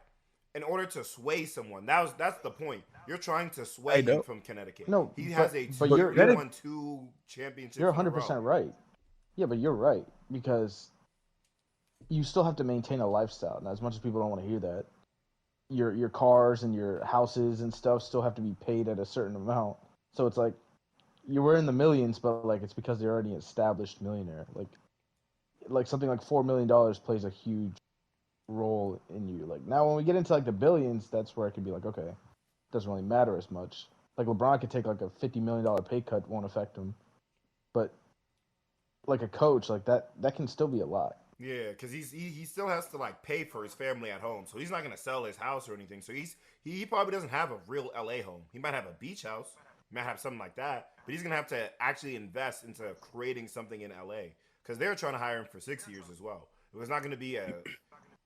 in order to sway someone, that's the point. You're trying to sway him from Connecticut. No, he has a won 2 championships. You're 100% right. Yeah, but you're right, because you still have to maintain a lifestyle. And as much as people don't want to hear that, your cars and your houses and stuff still have to be paid at a certain amount. So it's like you were in the millions, but like it's because they're already an established millionaire. Like something like $4 million plays a huge role in you. Like now when we get into like the billions, that's where it can be like, okay, it doesn't really matter as much. Like LeBron could take like a $50 million pay cut, won't affect him. But like a coach, like that can still be a lot. Yeah, because he still has to like pay for his family at home, so he's not gonna sell his house or anything. So he probably doesn't have a real LA home. He might have a beach house, he might have something like that, but he's gonna have to actually invest into creating something in LA because they're trying to hire him for 6 years as well. It was not gonna be a,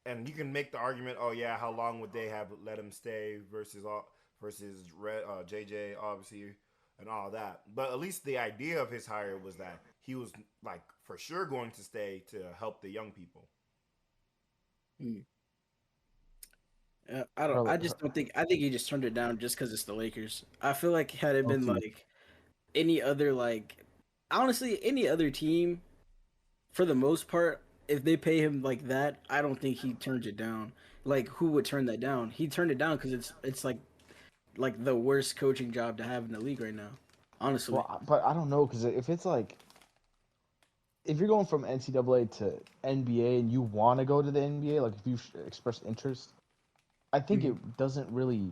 and you can make the argument, oh yeah, how long would they have let him stay versus JJ obviously and all that. But at least the idea of his hire was that he was like for sure going to stay to help the young people. I don't. I just don't think. I think he just turned it down just because it's the Lakers. I feel like had it been like any other honestly any other team, for the most part, if they pay him like that, I don't think he turns it down. Like who would turn that down? He turned it down because it's like the worst coaching job to have in the league right now. Honestly, but I don't know because if it's like if you're going from NCAA to NBA and you want to go to the NBA, like if you express interest, I think it doesn't really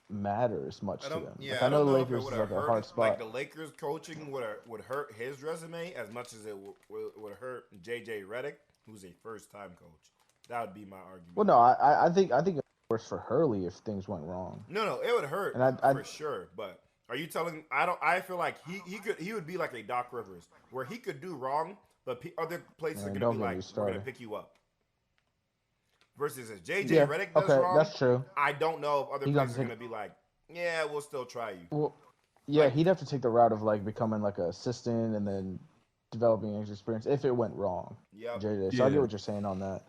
matter as much to them. Yeah, like, I know the Lakers is like a hard spot. Like the Lakers coaching would hurt his resume as much as it would hurt JJ Redick, who's a first-time coach. That would be my argument. Well, no, I think it's worse for Hurley if things went wrong. No, it would hurt for sure. But are you telling? I feel like he would be like a Doc Rivers, where he could do wrong, but other places are gonna be like, we're gonna pick you up. Versus if JJ Redick does wrong, that's true. I don't know if other places are gonna be like, yeah, we'll still try you. Well, yeah, he'd have to take the route of like becoming like an assistant and then developing his experience if it went wrong. Yeah, JJ. So I get what you're saying on that.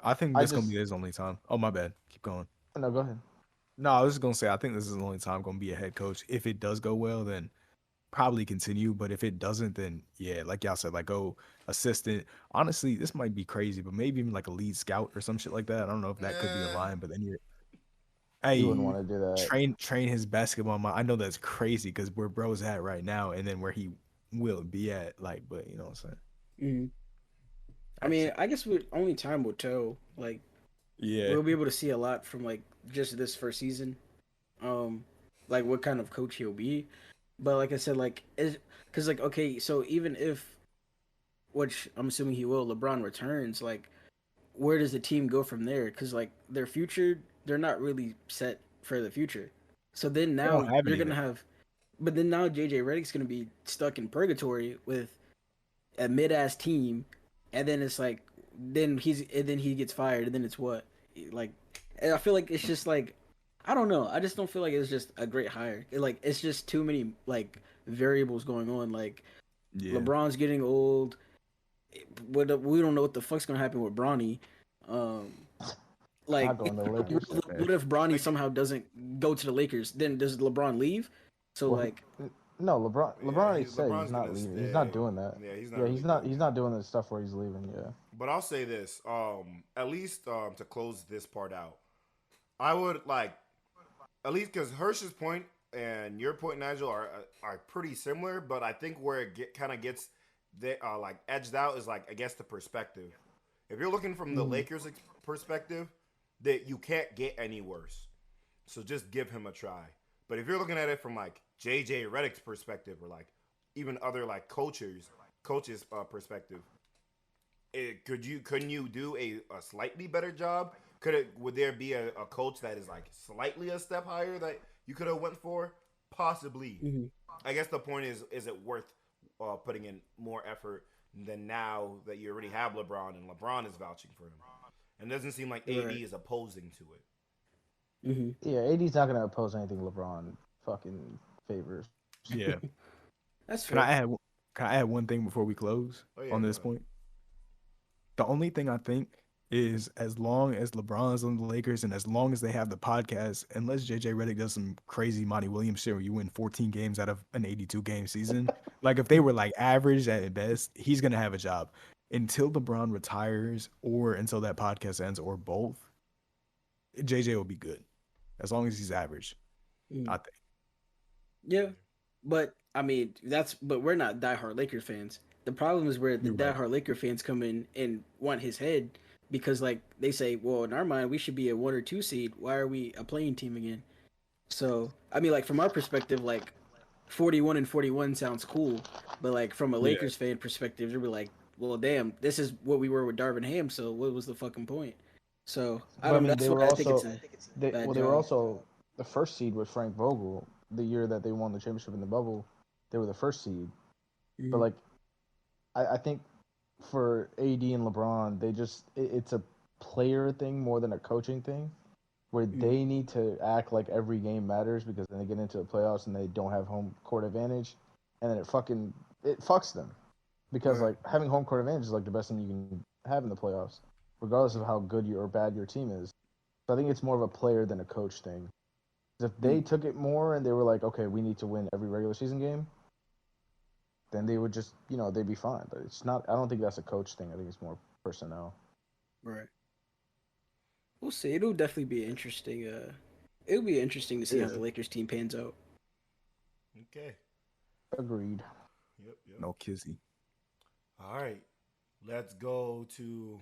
I think this is gonna be his only time. Oh, my bad. Keep going. No, go ahead. No, I was just gonna say I think this is the only time gonna be a head coach. If it does go well, then probably continue. But if it doesn't, then yeah, like y'all said, like go assistant. Honestly, this might be crazy, but maybe even like a lead scout or some shit like that. I don't know if that could be a line, but then you wouldn't want to do that. Train his basketball mind. I know that's crazy because where bro's at right now, and then where he will be at. Like, but you know what I'm saying. I mean, I guess only time will tell. Like, we'll be able to see a lot from like just this first season, like what kind of coach he'll be. But like I said, like, because like okay, so even if, which I'm assuming he will, LeBron returns, like, where does the team go from there? Because like their future, they're not really set for the future. So then now you're gonna have, but then now JJ Redick's gonna be stuck in purgatory with a mid-ass team. And then it's like, then he gets fired, and then it's what, like, and I feel like it's just like, I don't know. I just don't feel like it's just a great hire. It's just too many like variables going on. Like, LeBron's getting old. We don't know what the fuck's gonna happen with Bronny. Like, what if Bronny somehow doesn't go to the Lakers? Then does LeBron leave? So like. No, LeBron already said he's not leaving. He's not doing that. Yeah, he's not doing the stuff where he's leaving. Yeah. But I'll say this, at least to close this part out, I would like, at least because Hersh's point and your point, Nigel, are pretty similar. But I think where it kind of gets like edged out is like, I guess, the perspective. If you're looking from the Lakers' perspective, that you can't get any worse. So just give him a try. But if you're looking at it from like JJ Redick's perspective, or like even other like coaches' perspective, couldn't you do a slightly better job? Would there be a coach that is like slightly a step higher that you could have went for? Possibly. I guess the point is it worth putting in more effort than now that you already have LeBron and LeBron is vouching for him, and it doesn't seem like AD is opposing to it. Yeah, AD's not gonna oppose anything LeBron fucking favors. Yeah. That's fair. Can I add one thing before we close on this point? The only thing I think is, as long as LeBron's on the Lakers and as long as they have the podcast, unless JJ Redick does some crazy Monty Williams shit where you win 14 games out of an 82 game season, like if they were like average at best, he's gonna have a job until LeBron retires or until that podcast ends or both. JJ will be good as long as he's average, I think. Yeah, but I mean but we're not diehard Lakers fans. The problem is where the diehard Laker fans come in and want his head because like they say, well, in our mind we should be a 1 or 2 seed. Why are we a playing team again? So I mean, like from our perspective, like 41-41 sounds cool, but like from a Lakers fan perspective, they'll be like, well, damn, this is what we were with Darvin Ham. So what was the fucking point? So I don't know. That's why I think it's a bad they were also the first seed with Frank Vogel the year that they won the championship in the bubble. they were the first seed. But like, I think for AD and LeBron, it's a player thing more than a coaching thing, where they need to act like every game matters, because then they get into the playoffs and they don't have home court advantage, and then it fucks them, because like having home court advantage is like the best thing you can have in the playoffs, regardless of how good or bad your team is. So I think it's more of a player than a coach thing. If they took it more and they were like, okay, we need to win every regular season game, then they would just, they'd be fine. But it's not. I don't think that's a coach thing. I think it's more personnel. Right. We'll see. It'll definitely be interesting. It'll be interesting to see how the Lakers team pans out. Okay. Agreed. Yep. No kizzy. All right. Let's go to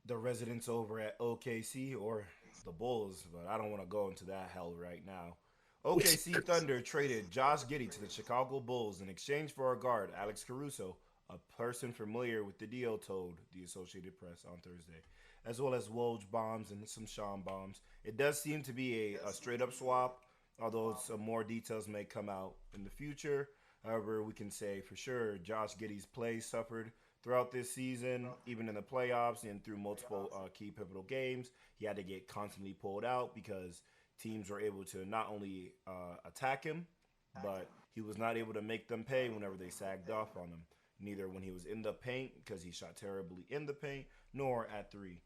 the residents over at OKC, or the Bulls, but I don't want to go into that hell right now. OKC Thunder traded Josh Giddey to the Chicago Bulls in exchange for a guard, Alex Caruso, a person familiar with the deal told the Associated Press on Thursday, as well as Woj bombs and some Sean bombs. It does seem to be a straight-up swap, although some more details may come out in the future. However, we can say for sure Josh Giddey's play suffered throughout this season, even in the playoffs and through multiple key pivotal games. He had to get constantly pulled out because teams were able to not only attack him, but he was not able to make them pay whenever they sagged off on him. Neither when he was in the paint, because he shot terribly in the paint, nor at three.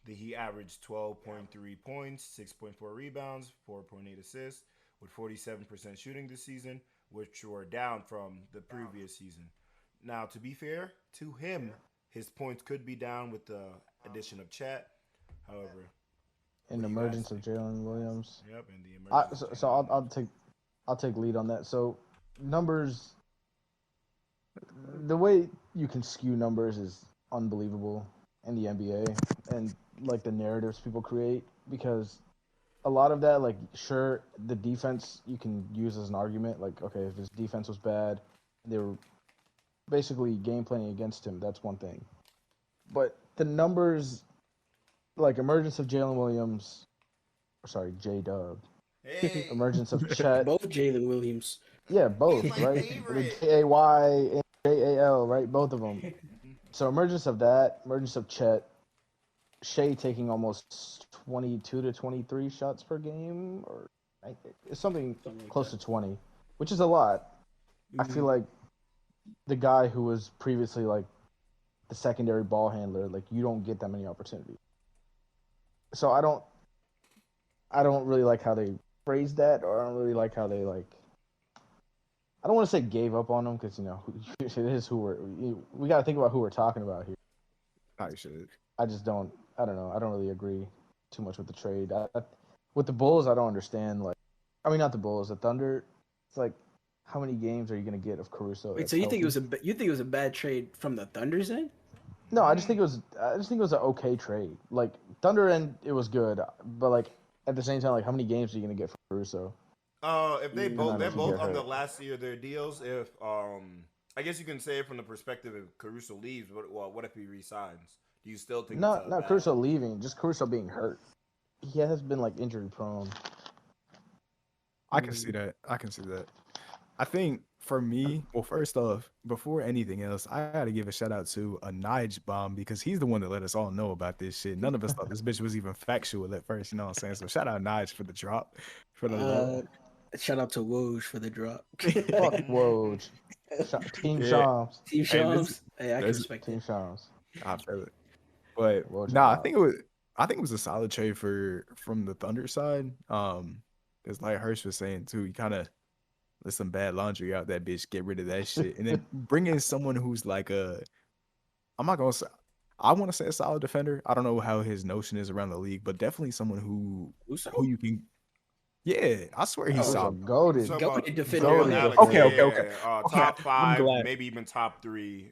He averaged 12.3 points, 6.4 rebounds, 4.8 assists, with 47% shooting this season, which were down from the previous season. Now, to be fair to him, his points could be down with the addition of Chat. However, in the emergence of Jalen Williams. Yep, in the emergence. So I'll take lead on that. So numbers, the way you can skew numbers is unbelievable in the NBA, and like the narratives people create, because a lot of that, like, sure, the defense you can use as an argument, like, okay, if his defense was bad, they were basically game planning against him, that's one thing. But the numbers, like emergence of Jalen Williams, J-Dub. Hey. Emergence of Chet. Both Jalen Williams. Yeah, both, right? J-A-Y and J-A-L, right? Both of them. So emergence of that, emergence of Chet, Shea taking almost 22 to 23 shots per game, or it's something like close to 20, which is a lot. I feel like the guy who was previously like the secondary ball handler, like, you don't get that many opportunities. So I don't really like how they phrased that, or I don't really like how they, like, I don't want to say gave up on him, because it is who we got to think about who we're talking about here. I should. I don't know. I don't really agree too much with the trade. With the Bulls, I don't understand. Like, I mean, not the Bulls, the Thunder. It's like, how many games are you going to get of Caruso? Wait, so you think it was a bad trade from the Thunder's end? No, I just think it was an okay trade. Like, Thunder end, it was good, but like at the same time, like, how many games are you going to get from Caruso? If they're both on the last year of their deals. If I guess you can say it from the perspective if Caruso leaves, what if he resigns? Do you still think not Caruso leaving, just Caruso being hurt? He has been like injury prone. I can see that. I think for me, well, first off, before anything else, I gotta give a shout out to a Nij bomb, because he's the one that let us all know about this shit. None of us thought this bitch was even factual at first, you know what I'm saying? So shout out Nij for the drop. Shout out to Woj for the drop. Fuck Woj. Team Shams. Team Shams. Hey, I can respect Team Shams. I feel it. But I think it was a solid trade from the Thunder side. It's like Hersh was saying too, you kind of let some bad laundry out that bitch, get rid of that shit, and then bring in someone who's like I'm not gonna say, I want to say a solid defender. I don't know how his notion is around the league, but definitely someone who you can. Yeah, I swear he's solid. Goated defender. Okay. Top 5, maybe even top 3.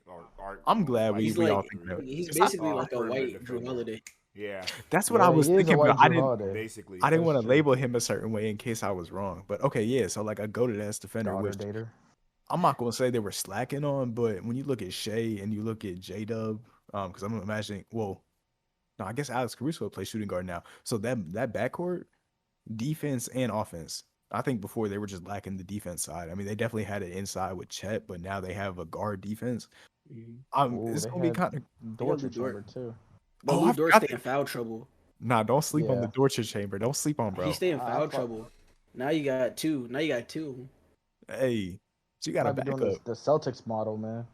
I'm glad we all think that. He's basically like a white Drew Holiday. Yeah, that's what I was thinking, but I didn't want to label him a certain way in case I was wrong. But okay, yeah, so like a goated ass defender, which I'm not gonna say they were slacking on, but when you look at Shea and you look at J-Dub, because I'm imagining, well, no, I guess Alex Caruso plays shooting guard now, so that backcourt, defense and offense, I think before they were just lacking the defense side. I mean, they definitely had it inside with Chet, but now they have a guard defense. It's gonna be kind of Dortcher chamber too. But Lou Dort stay in foul trouble. Nah, don't sleep on the Dortcher chamber. Don't sleep on, bro. He stay in foul trouble. Now you got two. Hey, so you got to back up. The Celtics model, man.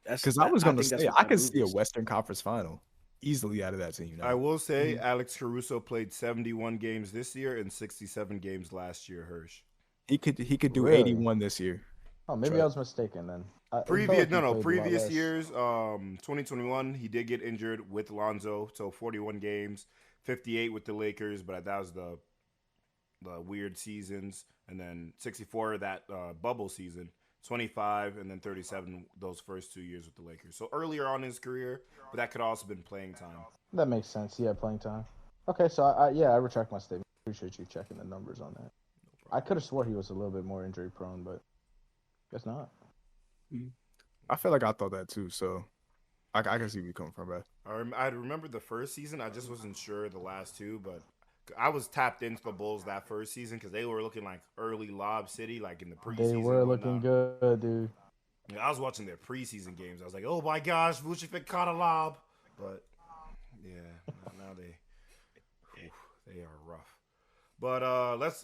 Because I was going to say, I could see a Western Conference final easily out of that team. I will say Alex Caruso played 71 games this year and 67 games last year, Hersh. He could do 81 this year. Oh, maybe I was mistaken then. Previous years, 2021, he did get injured with Lonzo, so 41 games, 58 with the Lakers, but that was the weird seasons, and then 64 that bubble season, 25, and then 37 those first 2 years with the Lakers. So earlier on in his career, but that could also been playing time. That makes sense. Yeah, playing time. Okay, so I retract my statement. Appreciate you checking the numbers on that. I could have swore he was a little bit more injury prone, but guess not. I feel like I thought that too, so I can see where you're coming from, bro. I remember the first season. I just wasn't sure the last two, but I was tapped into the Bulls that first season because they were looking like early Lob City, like in the preseason. They were looking good, dude. Yeah, I was watching their preseason games. I was like, oh my gosh, Vucevic caught a lob. But yeah, now they are rough. But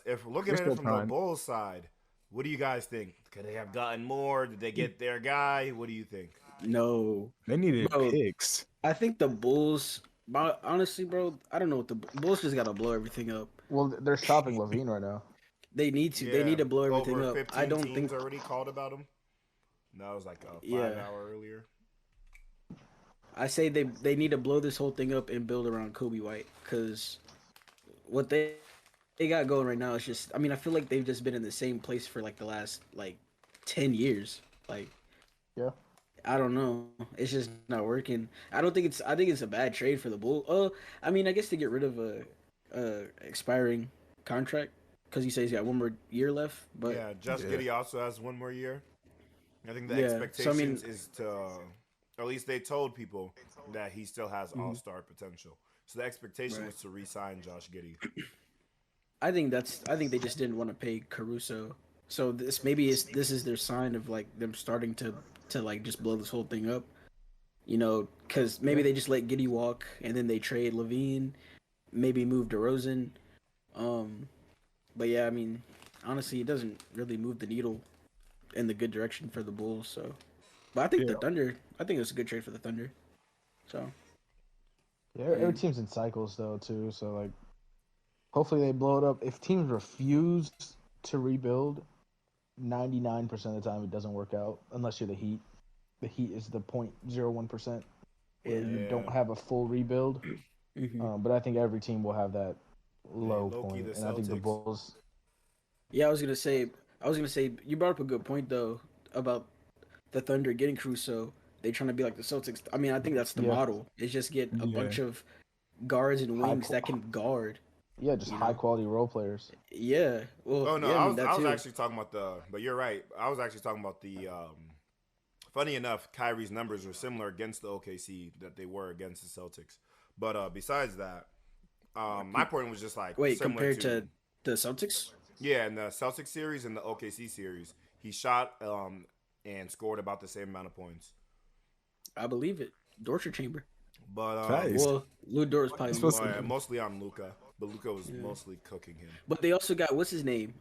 if we're looking at it from the Bulls side, what do you guys think? Could they have gotten more? Did they get their guy? What do you think? No. They needed picks. I think the Bulls, honestly, bro, I don't know what the Bulls just got to blow everything up. Well, they're shopping Levine right now. They need to. Yeah, they need to blow everything up. I don't think already called about him. That was like a 5 hour earlier. I say they need to blow this whole thing up and build around Kobe White, because what they got going right now is just, I mean, I feel like they've just been in the same place for like the last 10 years. Yeah. I don't know. It's just not working. I think it's a bad trade for the Bulls. I mean, I guess to get rid of a expiring contract, because he says he's got one more year left. But yeah, Josh Giddey also has one more year. I think the expectations is to, or at least they told people that he still has all-star potential. So the expectation was to re-sign Josh Giddey. I think they just didn't want to pay Caruso. So this is their sign of them starting to just blow this whole thing up. You know, because maybe they just let Giddey walk and then they trade Levine, maybe move DeRozan. But yeah, I mean, honestly, it doesn't really move the needle in the good direction for the Bulls. So, but I think the Thunder. I think it's a good trade for the Thunder. So. Yeah, every team's in cycles though too. So hopefully they blow it up. If teams refuse to rebuild, 99% of the time it doesn't work out unless you're the Heat. The Heat is the 0.01% where you don't have a full rebuild. But I think every team will have that low point, and I think the Bulls. Yeah, I was gonna say you brought up a good point though about the Thunder getting Caruso. They trying to be like the Celtics. I mean, I think that's the model. Is just get a bunch of guards and wings that can guard. Yeah, just high quality role players. Yeah. Well, I was actually talking about but you're right. I was actually talking about the. Funny enough, Kyrie's numbers are similar against the OKC that they were against the Celtics. But besides that, my point was just compared to the Celtics. Yeah, in the Celtics series and the OKC series, he shot and scored about the same amount of points. I believe it. Dortcher chamber. But Lou Dort was probably mostly on Luka, but Luka was mostly cooking him. But they also got what's his name?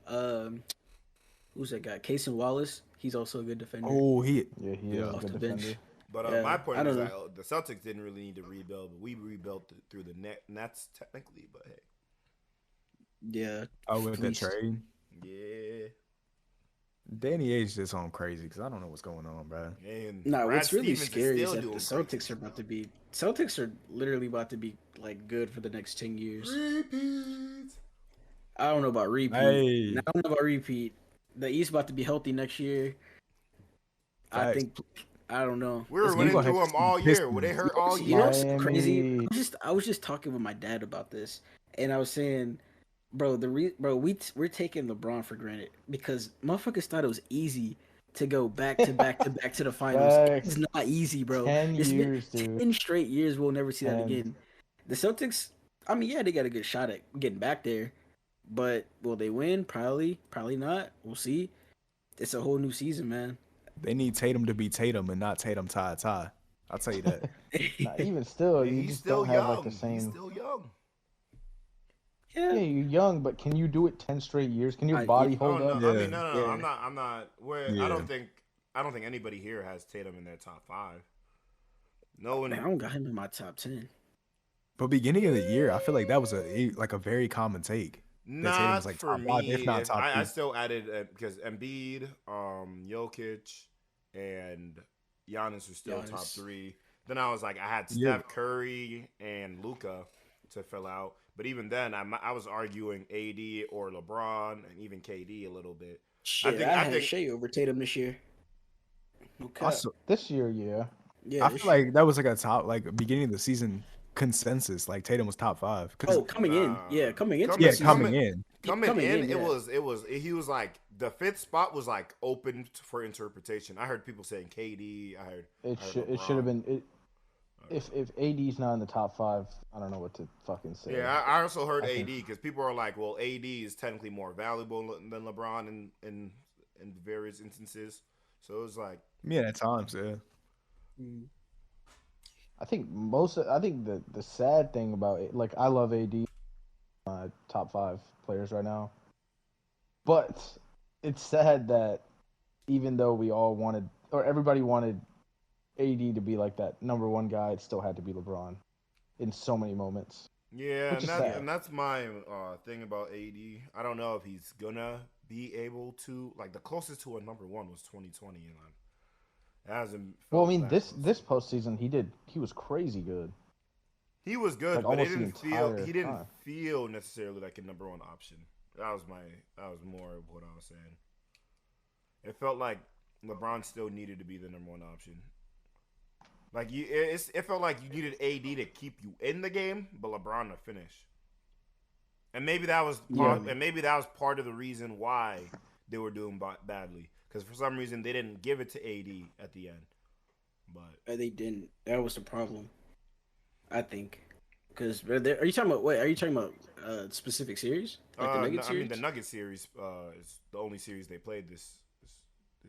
Who's that guy? Casey Wallace. He's also a good defender. Oh, he is a good defender. But my point is that the Celtics didn't really need to rebuild, but we rebuilt through the Nets technically. But hey, yeah. Oh, with the trade. Yeah. Danny Ainge just on crazy because I don't know what's going on, bro. What's really scary is that the Celtics are literally about to be good for the next 10 years. Repeat. I don't know about repeat. Hey. I don't know about repeat. The East about to be healthy next year. I don't know. We were winning through them all year. Were they hurt all year? You know what's crazy? I was just talking with my dad about this, and I was saying, bro, we're taking LeBron for granted because motherfuckers thought it was easy to go back to back to back to the finals. It's not easy, bro. 10 years, dude. 10 straight years, we'll never see that again. The Celtics, I mean, yeah, they got a good shot at getting back there, But will they win? Probably not. We'll see. It's a whole new season, man. They need Tatum to be Tatum and not Tatum Ty. I'll tell you that. Nah, even still, you He's just still don't young. have like the same. He's still young. Yeah. Yeah, you're young, but can you do it 10 straight years? Can your body hold no, up? I mean, no. Yeah. I'm not. Yeah. I don't think anybody here has Tatum in their top 5. No one. Man, I don't got him in my top 10. But beginning of the year, I feel like that was a very common take. Not Tatum was like for top me. 5, if not top I 3. still added because Embiid, Jokic, and Giannis are still top 3. Then I was like, I had Steph Curry and Luka to fill out. But even then, I was arguing AD or LeBron and even KD a little bit. Shit, I had Shea over Tatum this year. Okay. This year, yeah. Yeah, I feel like that was like a top, like beginning of the season consensus. Like Tatum was top 5. Coming in. Yeah, coming in. Coming in, yeah. he was like the 5th spot was like open for interpretation. I heard people saying KD. It should have been. If AD's not in the top 5, I don't know what to fucking say. Yeah, I also heard AD because people are like, well, AD is technically more valuable than LeBron in various instances. So it was like, yeah, at times, yeah. I think the sad thing about it, like I love AD, top 5 players right now, but it's sad that even though we all wanted, or everybody wanted AD to be like that number 1 guy, it still had to be LeBron in so many moments. Yeah, and that's my thing about AD. I don't know if he's gonna be able to, like, the closest to a number 1 was 2020, and it hasn't. Well, I mean, this postseason he was crazy good. He was good, like, but he didn't feel necessarily like a number 1 option. That was more of what I was saying. It felt like LeBron still needed to be the number 1 option. Like it felt like you needed AD to keep you in the game, but LeBron to finish. And maybe that was part of the reason why they were doing badly, because for some reason they didn't give it to AD at the end. But they didn't. That was the problem, I think. Because are you talking about specific series? Like the Nuggets series? I mean, the Nuggets series is the only series they played this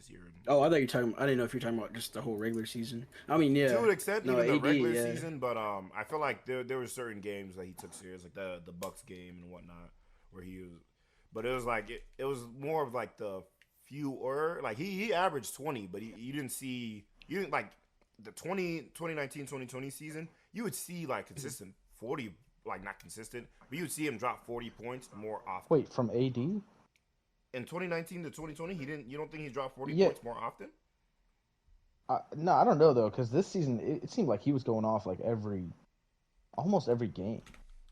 year. Oh, I thought you were talking. I didn't know if you're talking about just the whole regular season. I mean, yeah, to an extent, even the AD, regular season. But I feel like there were certain games that he took serious, like the Bucks game and whatnot, where he was. But it was like it was more of like the fewer. Like he averaged 20, but you didn't like the 2019-2020 season. You would see like consistent 40, like not consistent, but you would see him drop 40 points more often. Wait, from AD? In 2019 to 2020, you don't think he dropped 40 points more often? No, I don't know though, because this season it seemed like he was going off like almost every game,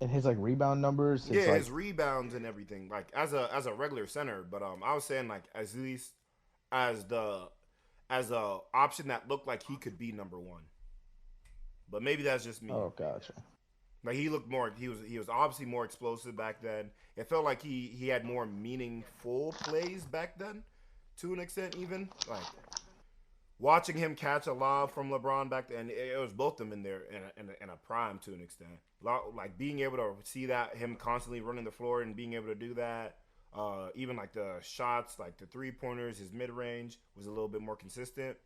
and his like rebound numbers. His rebounds and everything, like as a regular center. But I was saying like at least as a option that looked like he could be number 1. But maybe that's just me. Oh, gotcha. Like he looked more. He was obviously more explosive back then. It felt like he had more meaningful plays back then, to an extent. Even like watching him catch a lob from LeBron back then, it was both of them in there in a prime to an extent. Like being able to see that, him constantly running the floor and being able to do that. Even like the shots, like the 3-pointers, his mid range was a little bit more consistent.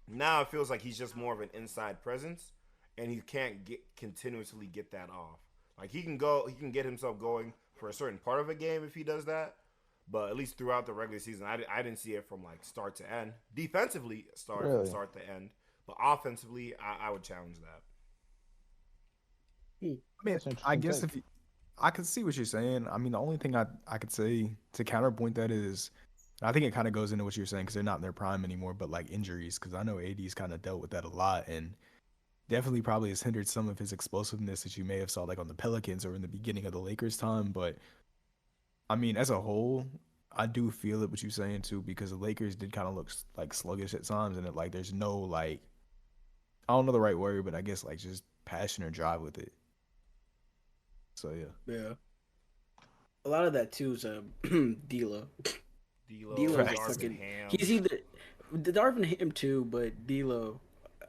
Now it feels like he's just more of an inside presence. And he can't continuously get that off. Like he can get himself going for a certain part of a game if he does that. But at least throughout the regular season, I didn't see it from like start to end. Defensively, from start to end. But offensively, I would challenge that. I mean, I guess I can see what you're saying. I mean, the only thing I could say to counterpoint that is, I think it kind of goes into what you're saying because they're not in their prime anymore. But like injuries, because I know AD's kind of dealt with that a lot and definitely probably has hindered some of his explosiveness that you may have saw like on the Pelicans or in the beginning of the Lakers time. But I mean, as a whole, I do feel it what you're saying too, because the Lakers did kind of look like sluggish at times, and it like there's no like, I don't know the right word, but I guess like just passion or drive with it. So yeah. A lot of that too is D'Lo. D'Lo fucking. He's either Darvin Ham too, but D'Lo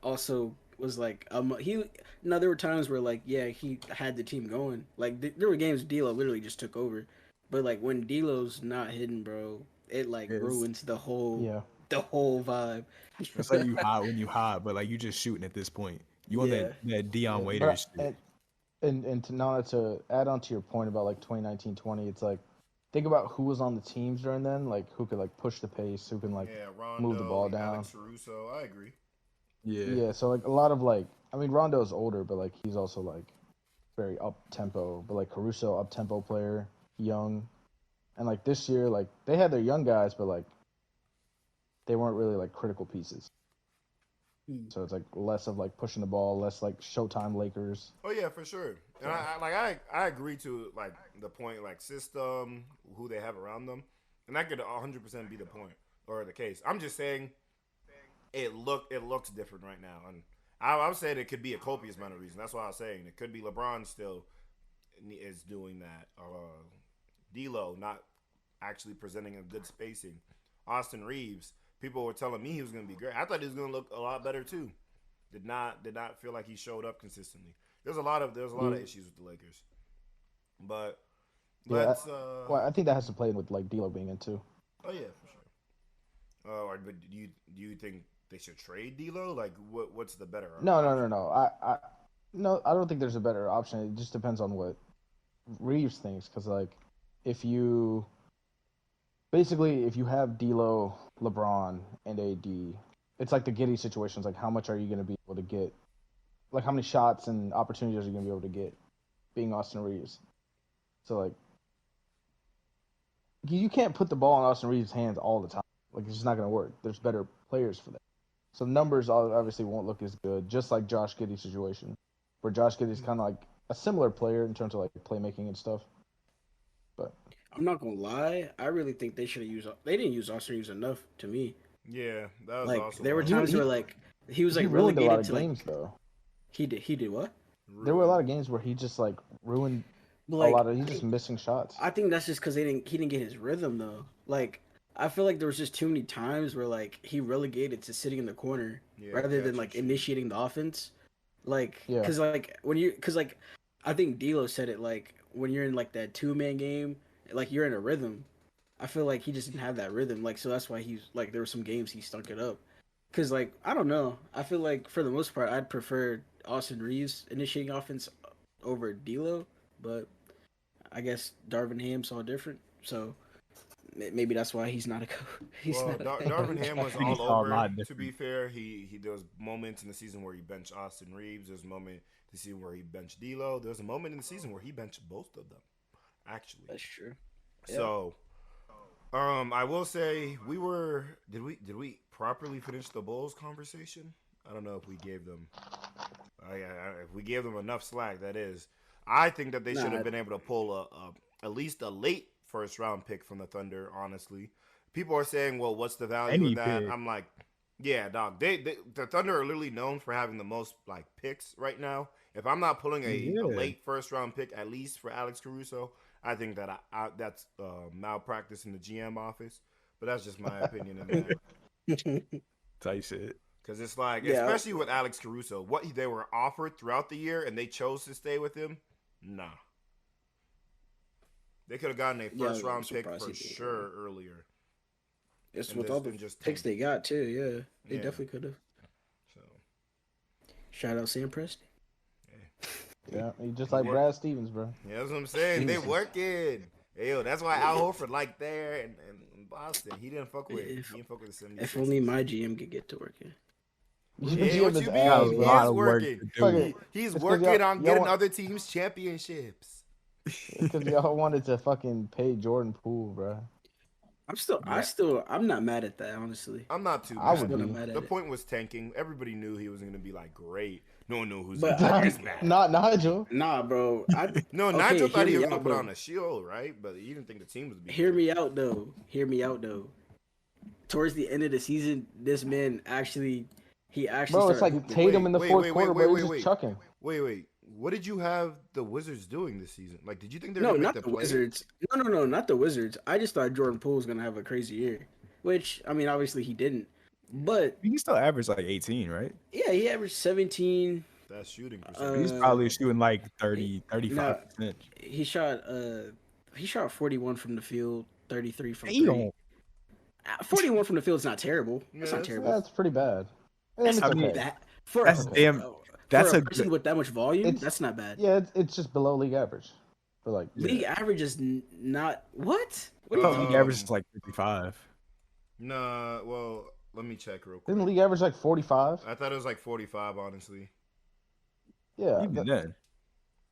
also was like there were times where like he had the team going. Like there were games D'Lo literally just took over, But like when D'Lo's not hitting, bro, it like ruins the whole vibe. It's like you hot when you hot, but like you just shooting at this point. You on that Dion Waiters shit. And to add on to your point about like 2019-20, it's like think about who was on the teams during then, like who could like push the pace, who can like Rondo, move the ball down. Alex Caruso, I agree. Yeah, so like a lot of like, I mean Rondo's older, but like he's also like very up tempo. But like Caruso, up tempo player, young, and like this year, like they had their young guys, but like they weren't really like critical pieces. So it's like less of like pushing the ball, less like Showtime Lakers. Oh yeah, for sure. And I agree to like the point, like system, who they have around them, and that could 100% be the point or the case. I'm just saying it looks different right now, and I was saying it could be a copious amount of reasons. That's why I was saying it could be LeBron still is doing that. D'Lo not actually presenting a good spacing. Austin Reeves. People were telling me he was going to be great. I thought he was going to look a lot better too. Did not feel like he showed up consistently. There's a lot of issues with the Lakers, but let's. Well, I think that has to play with like D'Lo being in too. Oh yeah, for sure. But do you think they should trade D'Lo? Like, what's the better option? No. I don't think there's a better option. It just depends on what Reeves thinks, because like if you have D'Lo, LeBron, and AD, it's like the Giddey situation. It's like how much are you going to be able to get? Like how many shots and opportunities are you going to be able to get being Austin Reeves? So like you can't put the ball in Austin Reeves' hands all the time. Like it's just not going to work. There's better players for that. So numbers obviously won't look as good, just like Josh Giddey's situation, where Josh Giddey's kind of like a similar player in terms of like playmaking and stuff. But I'm not gonna lie, I really think they should have used. They didn't use Austin Reeves enough to me. Yeah, that was like awesome. there were times where like he was like ruined relegated a lot of to games like, though. He did what? There were a lot of games where he just like ruined like, a lot of. He's just missing shots. I think that's just because he didn't get his rhythm though. Like I feel like there was just too many times where like he relegated to sitting in the corner rather than like initiating the offense. Like because like I think D'Lo said it, like when you're in like that 2-man game, like you're in a rhythm. I feel like he just didn't have that rhythm. Like so that's why he's like there were some games he stunk it up. Cause like I don't know. I feel like for the most part I'd prefer Austin Reeves initiating offense over D'Lo, but I guess Darvin Ham saw different. So maybe that's why he's not a coach. Darvin Ham was all over. To be fair, there was moments in the season where he benched Austin Reeves. There was a moment in the season where he benched D'Lo. There was a moment in the season where he benched both of them. Actually, that's true. So, I will say did we properly finish the Bulls conversation? I don't know if we gave them enough slack. That is, I think that they should have been able to pull at least a late first round pick from the Thunder. Honestly, people are saying, "Well, what's the value in that?" I'm like, "Yeah, dog. The Thunder are literally known for having the most like picks right now. If I'm not pulling a late first round pick, at least for Alex Caruso, I think that that's malpractice in the GM office. But that's just my opinion in that. Tight shit. Because it's like, especially with Alex Caruso, what they were offered throughout the year and they chose to stay with him, nah. They could have gotten a first round pick for sure earlier. It's with all the picks they got too, yeah. They definitely could have. So, shout out Sam Preston. Yeah, he just like Brad Stevens, bro. Yeah, that's what I'm saying. They working. Hey, yo, that's why Al Horford like there and Boston. He didn't fuck with. He didn't fuck with the 76ers. If only my GM could get to working. Yeah, what you mean? He's working. He's working on getting other teams championships. Because y'all wanted to fucking pay Jordan Poole, bro. I'm not mad at that, honestly. I'm not too mad. The point was tanking. Everybody knew he was going to be like great. No one knew who's not Nigel. Nah, bro. Nigel thought he was going to put on a shield, right? But he didn't think the team was. Hear me out, though. Towards the end of the season, this man actually. Bro, it's like Tatum in the fourth quarter, bro. He's just chucking. Wait. What did you have the Wizards doing this season? Like, did you think they were going to make the play? Wizards. No, not the Wizards. I just thought Jordan Poole was going to have a crazy year, which, I mean, obviously he didn't. But he still averaged like 18, right? Yeah, he averaged 17. That's shooting percentage. He's probably shooting like 35%. He shot He shot 41 from the field, 33 from Damn. 3. 41 from the field is not terrible. That's not terrible. That's pretty bad. That's okay. bad. That's damn. That's For a person with that much volume. That's not bad. Yeah, it's just below league average. But like league average is not what? League average is like 55. Nah, well, let me check real quick. Didn't league average like 45? I thought it was like 45, honestly. Yeah. Even then.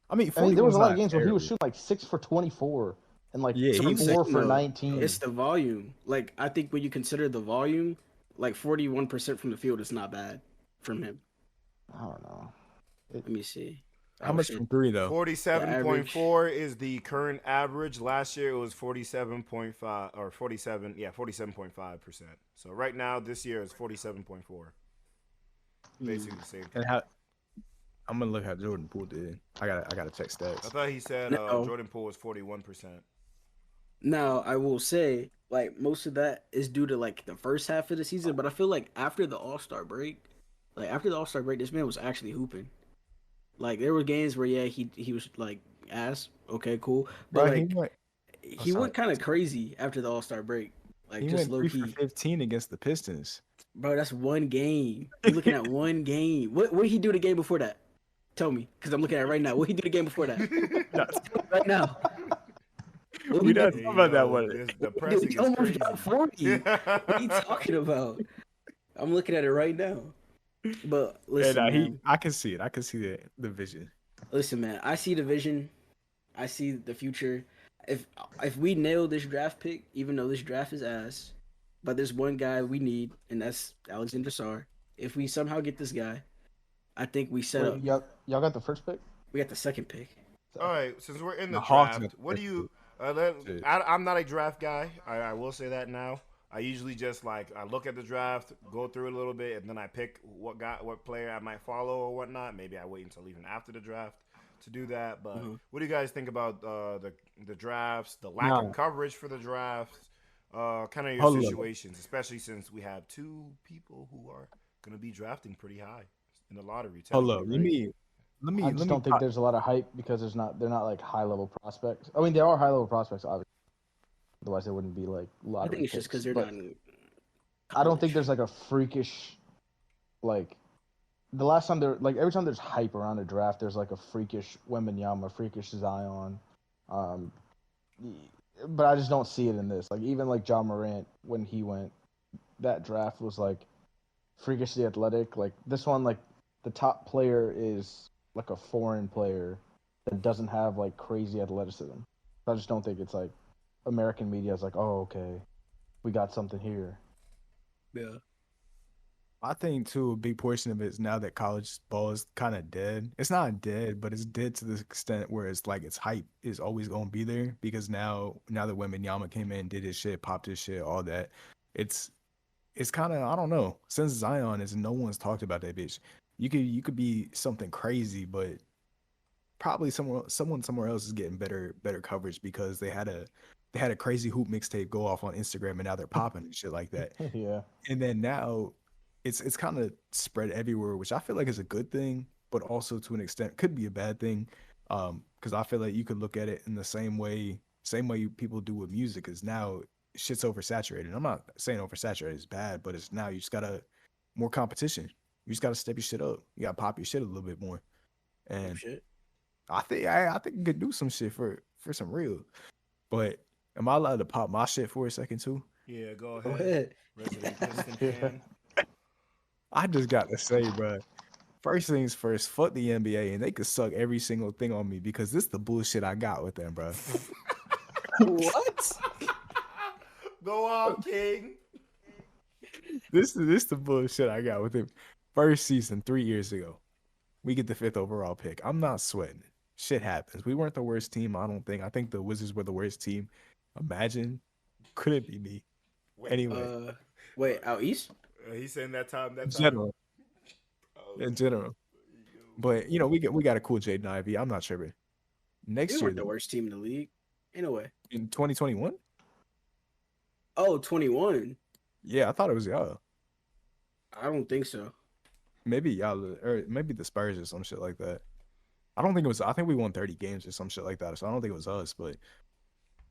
I mean, there was a lot of games where he was shooting like 6 for 24 and like 4 for 19. It's the volume. Like, I think when you consider the volume, like 41% from the field is not bad from him. I don't know. Let me see. How much from 3 though? 47.4 is the current average. Last year it was 47.5 or 47. Yeah, 47.5%. So right now this year is 47.4. Basically the same thing. And how? I'm gonna look how Jordan Poole did. I gotta check stats. I thought he said Jordan Poole was 41%. Now I will say, like, most of that is due to like the first half of the season, but I feel like after the All-Star break, this man was actually hooping. Like, there were games where he was like ass, okay, cool, but like he went kind of crazy after the All-Star break. Like, he just went low 3 key. for 15 against the Pistons. Bro, that's one game. You're looking at one game. What did he do the game before that? Tell me, because I'm looking at it right now. What did he do the game before that? Right now. We not talking about that one. Dude, he almost got 40. What are you talking about? I'm looking at it right now. But listen, man, I can see it. I can see the vision. Listen, man, I see the vision. I see the future. If we nail this draft pick, even though this draft is ass, but there's one guy we need, and that's Alexander Sarr. If we somehow get this guy, I think we set up. Y'all got the first pick? We got the second pick. All right, since we're in the draft, what do you? I'm not a draft guy. I will say that now. I usually just I look at the draft, go through it a little bit, and then I pick what player I might follow or whatnot. Maybe I wait until even after the draft to do that. But what do you guys think about the drafts, the lack of coverage for the drafts, kind of your situations, especially since we have 2 people who are going to be drafting pretty high in the lottery. Hold up, let me. I just don't think there's a lot of hype because they're not like high level prospects. I mean, there are high level prospects, obviously. Otherwise, they wouldn't be like lottery. I think it's just because they're not. I don't think there's like a freakish, like, the last time every time there's hype around a draft, there's like a freakish Wembanyama, freakish Zion, but I just don't see it in this. Like, even like Ja Morant when he went, that draft was like freakishly athletic. Like, this one, like, the top player is like a foreign player that doesn't have like crazy athleticism. I just don't think it's like American media is like, oh, okay, we got something here. Yeah. I think too a big portion of it is now that college ball is kind of dead. It's not dead, but it's dead to the extent where it's like its hype is always gonna be there because now that Wembanyama came in, did his shit, popped his shit, all that, it's kind of, I don't know. Since Zion is, no one's talked about that bitch. You could be something crazy, but probably someone somewhere else is getting better coverage because they had a crazy hoop mixtape go off on Instagram and now they're popping and shit like that. Yeah. And then now it's kind of spread everywhere, which I feel like is a good thing, but also to an extent could be a bad thing. Because I feel like you could look at it in the same way people do with music, is now shit's oversaturated. I'm not saying oversaturated is bad, but it's now you just gotta more competition. You just gotta step your shit up. You gotta pop your shit a little bit more. And I think you could do some shit for some real. But am I allowed to pop my shit for a second too? Yeah, go ahead. Resident Piston fan. I just got to say, bro. First things first, fuck the NBA, and they could suck every single thing on me because this is the bullshit I got with them, bro. What? Go on, King. This is the bullshit I got with him. First season, 3 years ago, we get the 5th overall pick. I'm not sweating. Shit happens. We weren't the worst team, I don't think. I think the Wizards were the worst team. Imagine. Couldn't be me. Anyway. Wait, out east? He's saying that time. In general. But, you know, we got a cool Jaden Ivey. I'm not sure. Next year, the worst team in the league. In a way. In 2021? Oh, 21. Yeah, I thought it was y'all. I don't think so. Maybe y'all, or maybe the Spurs or some shit like that. I don't think it was. I think we won 30 games or some shit like that. So I don't think it was us. But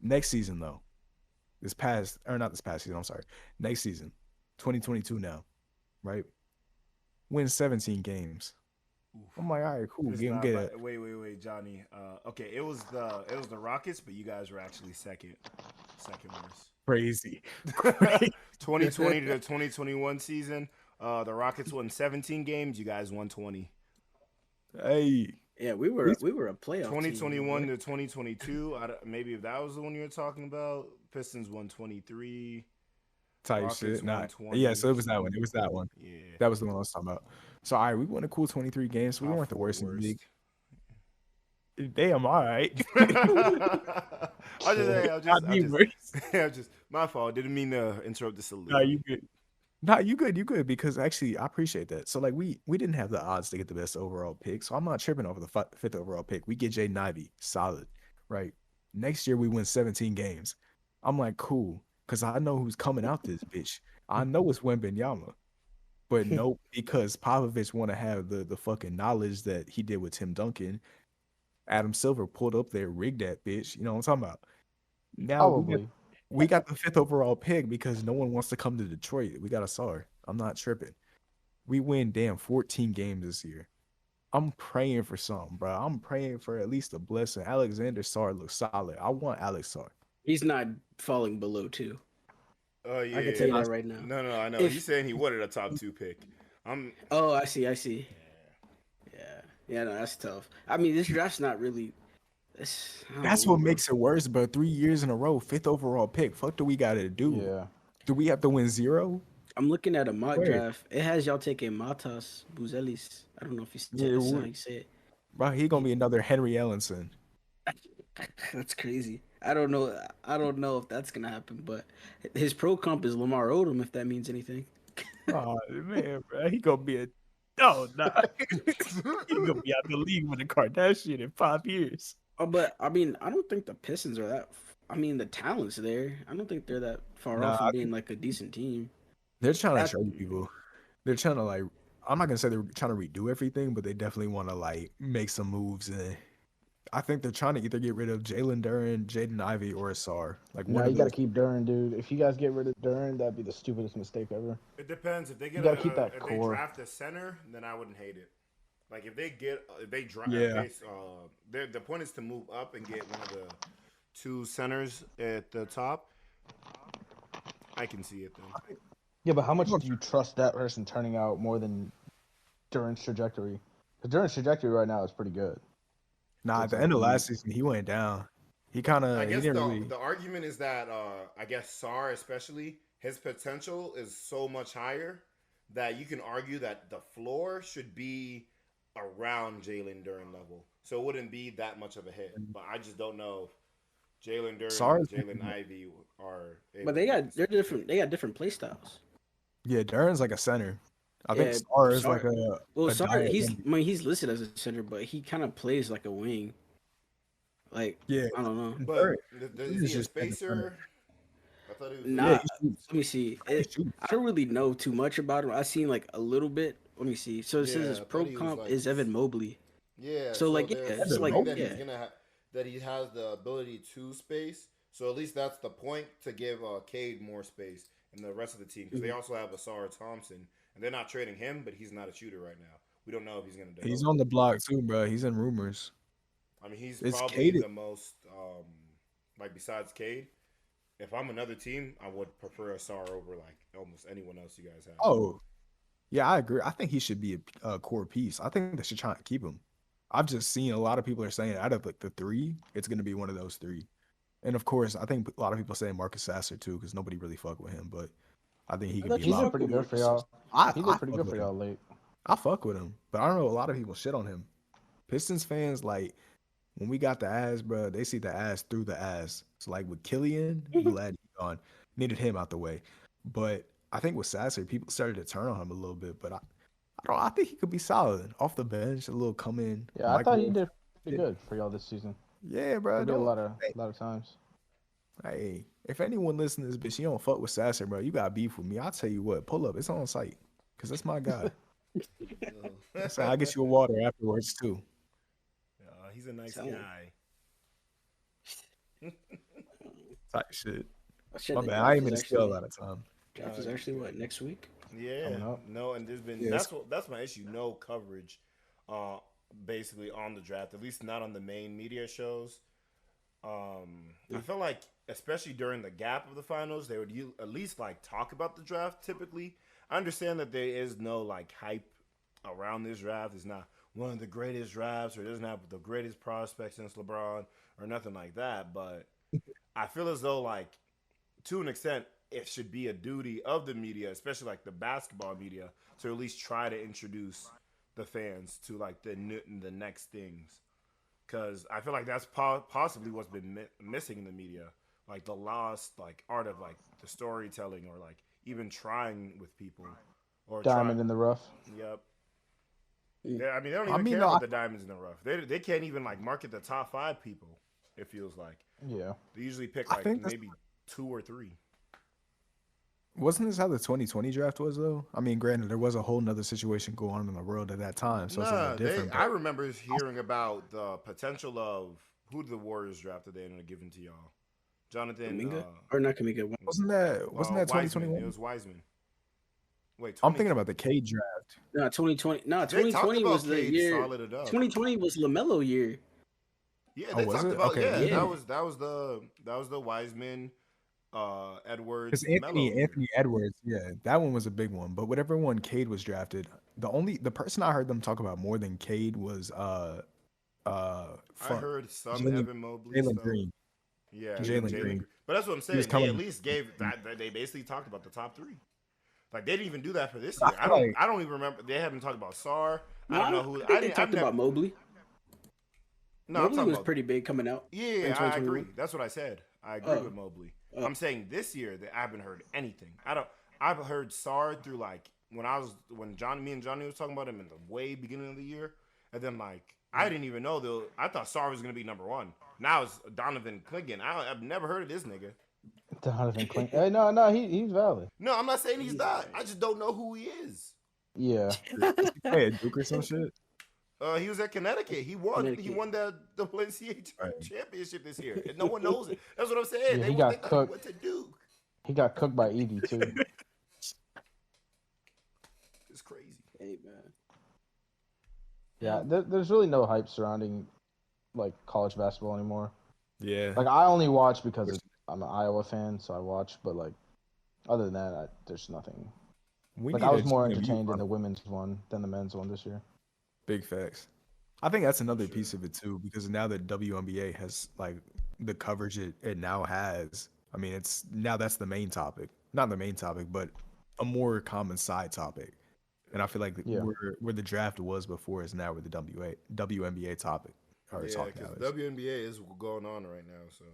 Next season though, not this past season. I'm sorry. Next season, 2022 now, right? Win 17 games. I'm like, all right, cool. Get it. Wait, Johnny. Okay, it was the Rockets, but you guys were actually second worst. Crazy. 2020 to 2021 season, the Rockets won 17 games. You guys won 20. Hey. Yeah, we were a playoff 2021 team, to 2022. Maybe if that was the one you were talking about, Pistons won 23. Type Rockets shit. won 20. Yeah, so it was that one. Yeah. That was the one I was talking about. So, all right, we won a cool 23 games. So we weren't the worst in the league. Damn, all right. I'm just my fault. Didn't mean to interrupt the salute. No, you good. Nah, you good because actually I appreciate that. So like we didn't have the odds to get the best overall pick, so I'm not tripping over the fifth overall pick. We get Jaden Ivey, solid, right? Next year we win 17 games. I'm like, cool, because I know who's coming out this bitch. I know it's Wembanyama, but no, because Popovich want to have the fucking knowledge that he did with Tim Duncan. Adam Silver pulled up there, rigged that bitch. You know what I'm talking about? Now we got the 5th overall pick because no one wants to come to Detroit. We got a SAR. I'm not tripping. We win 14 games this year. I'm praying for something, bro. I'm praying for at least a blessing. Alexander SAR looks solid. I want Alex SAR. He's not falling below 2. Oh yeah, I can tell you that right now. No, I know. He's saying he wanted a top 2 pick. Oh, I see. Yeah, no, that's tough. I mean, this draft's not really. That's what makes it worse, bro. 3 years in a row, 5th overall pick. Fuck do we got to do? Yeah. Do we have to win 0? I'm looking at a mock draft. It has y'all taking Matas Buzelis. I don't know if that's how you say it. Bro, he gonna be another Henry Ellenson. That's crazy. I don't know if that's gonna happen, but his pro comp is Lamar Odom, if that means anything. Oh man, bro, he gonna be he gonna be out the league with a Kardashian in 5 years. Oh, but I mean, I don't think the Pistons are that. I mean, the talent's there. I don't think they're that far off from being like a decent team. They're trying to trade people. They're trying to like. I'm not gonna say they're trying to redo everything, but they definitely want to like make some moves. And I think they're trying to either get rid of Jalen Duren, Jaden Ivey, or Asar. Like, you gotta keep Duren, dude. If you guys get rid of Duren, that'd be the stupidest mistake ever. It depends. If they get keep that if core. they draft a center, then I wouldn't hate it. Like if they draft, the point is to move up and get one of the 2 centers at the top. I can see it then. Yeah, but how much do you trust that person turning out more than Duren's trajectory? Because Duren's trajectory right now is pretty good. Nah, at the end of last season, he went down. He kind of. I guess the argument is that I guess Sar especially, his potential is so much higher that you can argue that the floor should be around Jalen Duren level, so it wouldn't be that much of a hit. But I just don't know if Jalen Duren and Jalen Ivey are. But they're different. They got different play styles. Yeah, Duren's like a center. I think Sar is like a. Well, Sar, he's listed as a center, but he kind of plays like a wing. Like, I don't know. But is he a spacer? I thought he was. Nah, let me see. I don't really know too much about him. I've seen like a little bit. Let me see. So it says his pro comp is Evan Mobley. Yeah. So like, it's like that he has the ability to space. So at least that's the point, to give Cade more space and the rest of the team, because they also have Asar Thompson, and they're not trading him, but he's not a shooter right now. We don't know if he's gonna do. He's on the block too, bro. He's in rumors. I mean, he's probably the most like besides Cade. If I'm another team, I would prefer Asar over like almost anyone else you guys have. Oh, yeah, I agree. I think he should be a core piece. I think they should try to keep him. I've just seen a lot of people are saying out of like the 3, it's going to be one of those 3. And of course, I think a lot of people say Marcus Sasser too, because nobody really fuck with him. But I think he could be. He's been pretty good for y'all. He's been pretty good for y'all late. I fuck with him, but I don't know. A lot of people shit on him. Pistons fans, like, when we got the ass, bro, they see the ass through the ass. So like with Killian, glad he's gone. Needed him out the way. But I think with Sasser, people started to turn on him a little bit. But I think he could be solid off the bench, a little come in. Yeah, I thought he did pretty good for y'all this season. Yeah, bro. He did a lot of times. Hey, if anyone listening to this bitch, you don't fuck with Sasser, bro, you got beef with me. I'll tell you what, pull up. It's on site, because that's my guy. So I'll get you a water afterwards too. He's a nice guy. Type shit. Shit, My the bad. draft I ain't is even actually- still a lot of time. Draft is actually what, next week? Yeah, no, and there's been that's my issue. No coverage, basically on the draft. At least not on the main media shows. I feel like, especially during the gap of the finals, they would at least like talk about the draft. Typically, I understand that there is no like hype around this draft. It's not one of the greatest drafts, or it doesn't have the greatest prospects since LeBron, or nothing like that. But I feel as though, like, to an extent, it should be a duty of the media, especially like the basketball media, to at least try to introduce the fans to like the next things. Because I feel like that's possibly what's been missing in the media, like the lost like art of like the storytelling, or like even trying with people, or diamond in the rough. Yep. Yeah, I mean, they don't even care about the diamonds in the rough. They can't even like market the top 5 people. It feels like. Yeah. They usually pick like maybe 2 or 3. Wasn't this how the 2020 draft was though? I mean, granted, there was a whole nother situation going on in the world at that time, so it's a little different. I remember hearing about the potential of who the Warriors drafted. They ended up giving to y'all, Jonathan, Kuminga? Or not Kuminga? Wasn't that 2021? It was Wiseman. Wait, I'm thinking about the Cade draft. No, 2020. No, 2020 was the year. 2020 was LaMelo year. Yeah, they talked about that was the Wiseman. Edwards, because Anthony Edwards, yeah, that one was a big one. But whatever one Cade was drafted, the person I heard them talk about more than Cade was I heard some Evan Mobley, Jalen Green, Jalen Green. But that's what I'm saying. They at least gave that. They basically talked about the top 3. Like, they didn't even do that for this year. I don't even remember. They haven't talked about Sarr. I don't know who. They talked about Mobley. No, Mobley was pretty big coming out. Yeah, I agree. That's what I said. I agree with Mobley. I'm saying this year that I haven't heard anything. I've heard Sarr through like me and Johnny was talking about him in the way beginning of the year, and then like I didn't even know I thought Sarr was gonna be number 1. Now it's Donovan Clingan. I've never heard of this nigga. Donovan Clingan. Hey, no, he's valid. No, I'm not saying he's not. I just don't know who he is. Yeah. Hey, Duke or some shit. He was at Connecticut. He won the NCAA championship this year. And no one knows it. That's what I'm saying. Yeah, he got cooked. What to do? He got cooked by Evie too. It's crazy. Hey man. Yeah, there's really no hype surrounding like college basketball anymore. Yeah. Like, I only watch because I'm an Iowa fan, so I watch. But like, other than that, there's nothing. I was more entertained in the women's one than the men's one this year. Big facts. I think that's another piece of it too, because now that WNBA has like the coverage it now has, I mean, that's the main topic. Not the main topic, but a more common side topic. And I feel like where the draft was before is now where the WNBA topic because WNBA is going on right now. So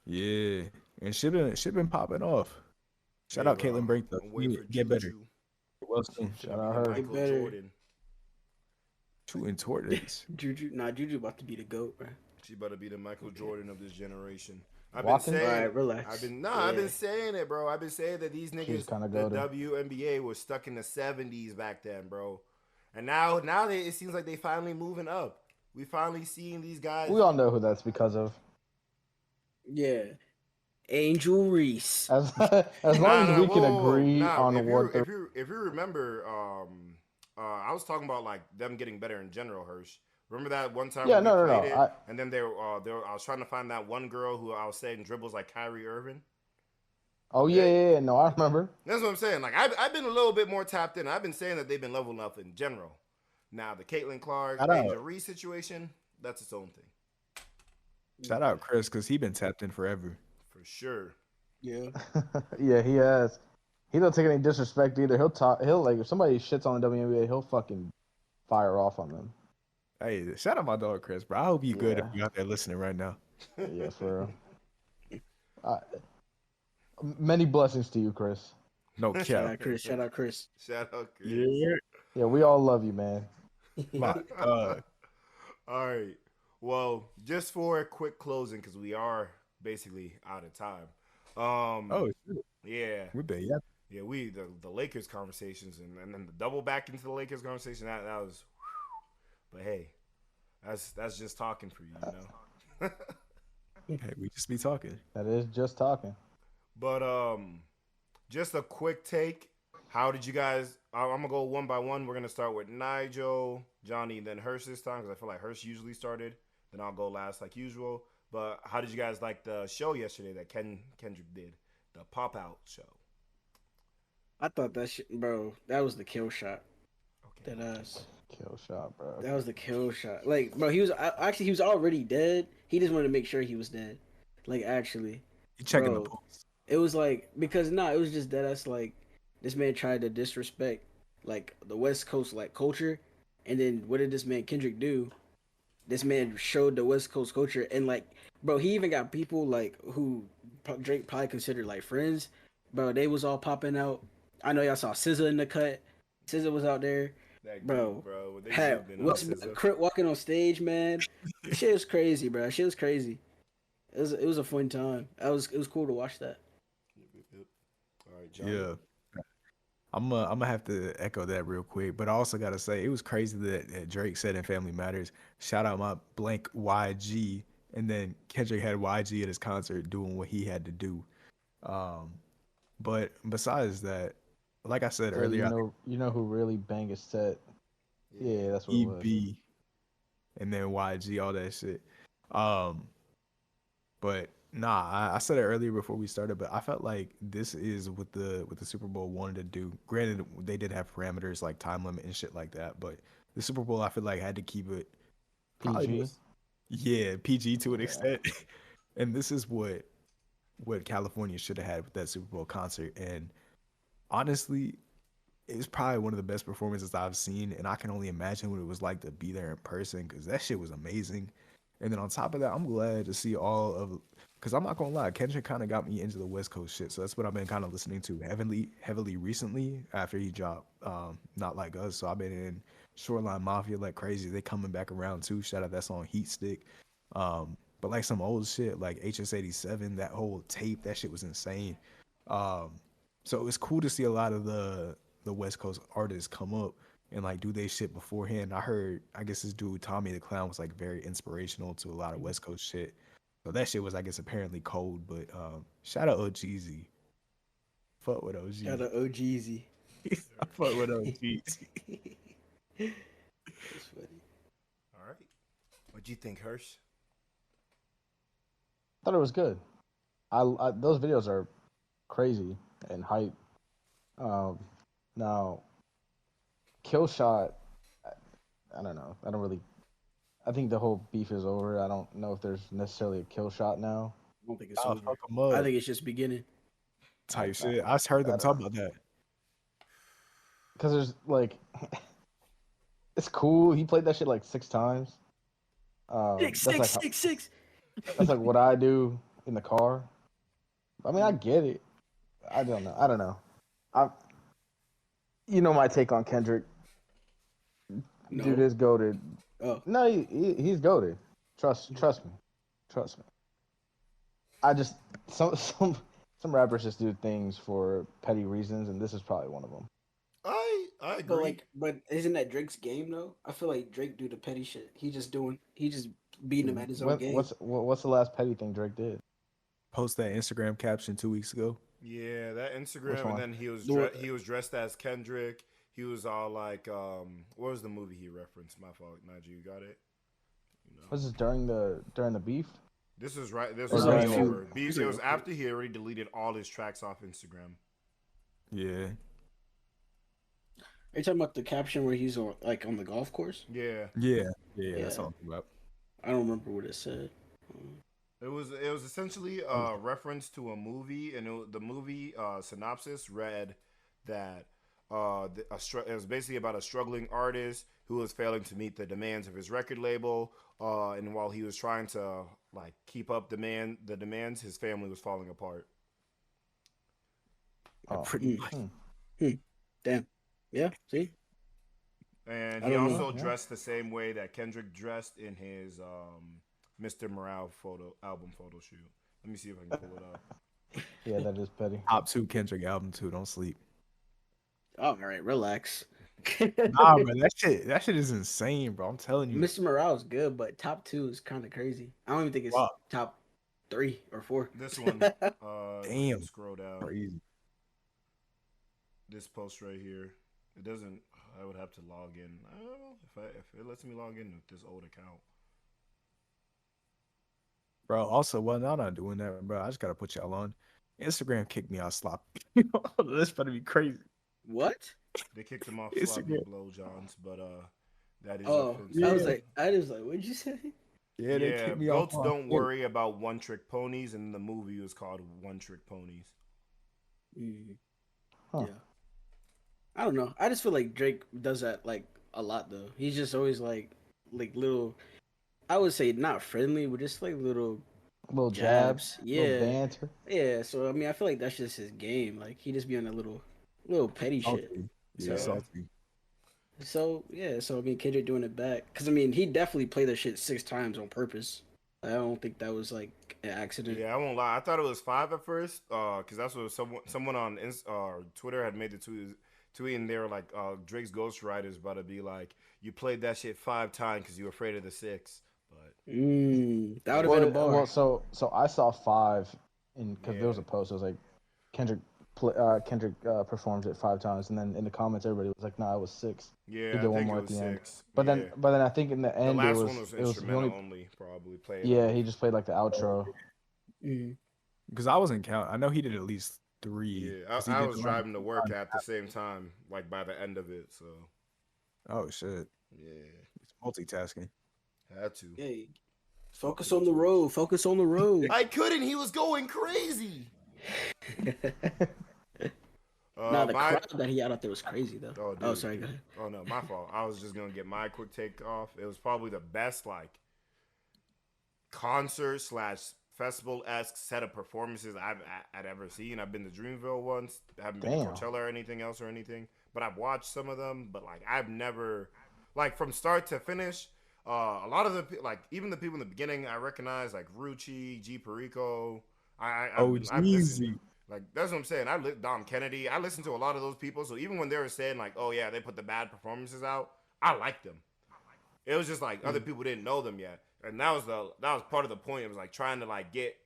yeah, and shit been popping off. Shout out Caitlin Brink though. Get better. Well soon. Shout out her. Michael Jordan. Shooting tortoise. Juju about to be the GOAT, bro. She about to be the Michael Jordan of this generation. I've relax. I've been saying it, bro. I've been saying that these niggas, the WNBA was stuck in the 70s back then, bro. And now it seems like they finally moving up. We finally seeing these guys. We all know who that's because of. Yeah. Angel Reese. As long as we can agree on what if you remember, I was talking about like them getting better in general, Hersh. Remember that one time? Yeah, no. And then I was trying to find that one girl who I was saying dribbles like Kyrie Irving. Oh yeah. No, I remember. That's what I'm saying. Like I've been a little bit more tapped in. I've been saying that they've been leveling up in general. Now the Caitlin Clark, Angel Reese situation, that's its own thing. Shout out Chris, because he been tapped in forever. For sure. Yeah. Yeah, he has. He don't take any disrespect either. He'll like, if somebody shits on the WNBA, he'll fucking fire off on them. Hey, shout out my dog Chris, bro. I hope you good if you're out there listening right now. Yeah, for real. Many blessings to you, Chris. No cap. Shout out Chris. Shout out Chris. Yeah, we all love you, man. All right. Well, just for a quick closing, because we are basically out of time. Yeah. We bet, yeah, the Lakers conversations and then the double back into the Lakers conversation, that was, but hey, that's just talking for you, you know. Hey, we just be talking. That is just talking. But just a quick take. How did you guys? I'm gonna go one by one. We're gonna start with Nigel, Johnny, then Hersh this time because I feel like Hersh usually started. Then I'll go last like usual. But how did you guys like the show yesterday that Kendrick did, the pop out show? I thought that shit, bro. That was the kill shot. Okay. That ass. Kill shot, bro. That was the kill shot. Like, bro, he was actually he was already dead. He just wanted to make sure he was dead. Like, actually, You checking bro, the pulse. it was like because it was just that ass. Like, this man tried to disrespect like the West Coast like culture, and then what did this man Kendrick do? This man showed the West Coast culture, and like, bro, he even got people like who Drake probably considered like friends, bro. They was all popping out. I know y'all saw SZA in the cut. SZA was out there, That bro. dude, bro. They Had zoomed in on what's SZA. Crit walking on stage, man. Shit was crazy, bro. Shit was crazy. It was a fun time. It was cool to watch that. All right, John. Yeah. I'm gonna have to echo that real quick, but I also gotta say it was crazy that Drake said in Family Matters, shout out my blank YG, and then Kendrick had YG at his concert doing what he had to do. But besides that, like I said So earlier, you know who really banged his set? Yeah, that's what it was. EB, and then YG, all that shit. But nah, I said it earlier before we started, but I felt like this is what the Super Bowl wanted to do. Granted, they did have parameters like time limit and shit like that, but the Super Bowl I feel like had to keep it PG. Yeah, PG to an extent. And this is what California should have had with that Super Bowl concert. And honestly, it's probably one of the best performances I've seen, and I can only imagine what it was like to be there in person because that shit was amazing. And then on top of that, I'm glad to see all of, because I'm not gonna lie, Kendrick kind of got me into the West Coast shit, so that's what I've been kind of listening to heavily recently after he dropped Not Like Us. So I've been in Shoreline Mafia like crazy. They coming back around too. Shout out that song Heat Stick. But like some old shit like HS87, that whole tape, that shit was insane. So it was cool to see a lot of the West Coast artists come up and like do they shit beforehand. I guess this dude Tommy the Clown was like very inspirational to a lot of West Coast shit. So that shit was, I guess, apparently cold. But shout out OGZ. Fuck with OGZ. Shout out OGZ. I fuck with OGZ. That's funny. All right. What'd you think, Hersh? I thought it was good. I those videos are crazy and hype. Now, Kill Shot, I don't know. I think the whole beef is over. I don't know if there's necessarily a Kill Shot now. I don't think it's over. I think it's just beginning. Type shit. I heard them talk about that. Because there's like, it's cool. He played that shit like 6 times. Six. That's like what I do in the car. I mean, I get it. I don't know. You know my take on Kendrick. No. Dude is goated. Oh. No, he's goated. Trust me. I just some rappers just do things for petty reasons, and this is probably one of them. I agree. But isn't that Drake's game though? I feel like Drake do the petty shit. He just beating him at his own game. What's the last petty thing Drake did? Post that Instagram caption 2 weeks ago. Yeah, that Instagram, and then he was dressed as Kendrick. He was all like, what was the movie he referenced? My fault, Naj, you got it. You know. Was this during the beef? This was right. This was already over. Beef. It was after he already deleted all his tracks off Instagram. Yeah. Are you talking about the caption where he's on the golf course? Yeah. That's all I'm about. I don't remember what it said. It was essentially a reference to a movie, and the movie synopsis read that it was basically about a struggling artist who was failing to meet the demands of his record label, and while he was trying to like keep up the demands, his family was falling apart. Pretty much. Damn. Yeah. See. And he also dressed the same way that Kendrick dressed in his Mr. Morale album photo shoot. Let me see if I can pull it up. Yeah, that is petty. Top 2 Kendrick album too. Don't sleep. Oh, all right, relax. Nah, man, that shit is insane, bro. I'm telling you. Mr. Morale is good, but top 2 is kind of crazy. I don't even think it's top 3 or 4. This one. Damn. Scroll down. Crazy. This post right here. It doesn't. I would have to log in. I don't know if it lets me log in with this old account. Bro, also, well, now I'm not doing that, bro. I just gotta put y'all on. Instagram kicked me out sloppy. That's about to be crazy. What? They kicked him off Instagram. sloppy blowjobs, but that is. Oh, offensive. I was like, what'd you say? Yeah, they kicked me off. Goats don't worry about one-trick ponies, and the movie was called One Trick Ponies. Huh. Yeah. I don't know. I just feel like Drake does that like a lot though. He's just always like little. I would say not friendly, but just like little jabs. Yeah. Little banter. Yeah. So I mean, I feel like that's just his game. Like he just be on a little petty shit. Yeah, salty. So yeah. So I mean, Kendrick doing it back because I mean he definitely played that shit 6 times on purpose. I don't think that was like an accident. Yeah, I won't lie. I thought it was 5 at first, because that's what someone on Twitter had made the tweet, and they were like, Drake's ghostwriter is about to be like, you played that shit 5 times because you were afraid of the 6. But that would have been a bar. Well, so I saw 5, because there was a post. It was like Kendrick performs it 5 times, and then in the comments everybody was like, "Nah, it was 6." Yeah, he did one more at the 6. end. But then I think in the end the last it one was it was instrumental only probably played. Yeah, he just played like the outro. Because I wasn't counting. I know he did at least 3. Yeah, I was driving to work at the same time, like by the end of it. So. Oh shit. Yeah. It's multitasking. Had to. Hey, focus on the road. Focus on the road. I couldn't. He was going crazy. The crowd that he had out there was crazy though. Oh, sorry, go ahead. Oh no, my fault. I was just gonna get my quick take off. It was probably the best like concert / festival-esque set of performances I'd ever seen. I've been to Dreamville once. I haven't been to Coachella or anything else but I've watched some of them. But like I've never, like from start to finish, a lot of the like even the people in the beginning I recognize, like Rucci, G Perico. I've listened. Like that's what I'm saying. Dom Kennedy. I listened to a lot of those people. So even when they were saying like, "Oh yeah, they put the bad performances out," I liked them. It was just like other people didn't know them yet, and that was part of the point. It was like trying to like get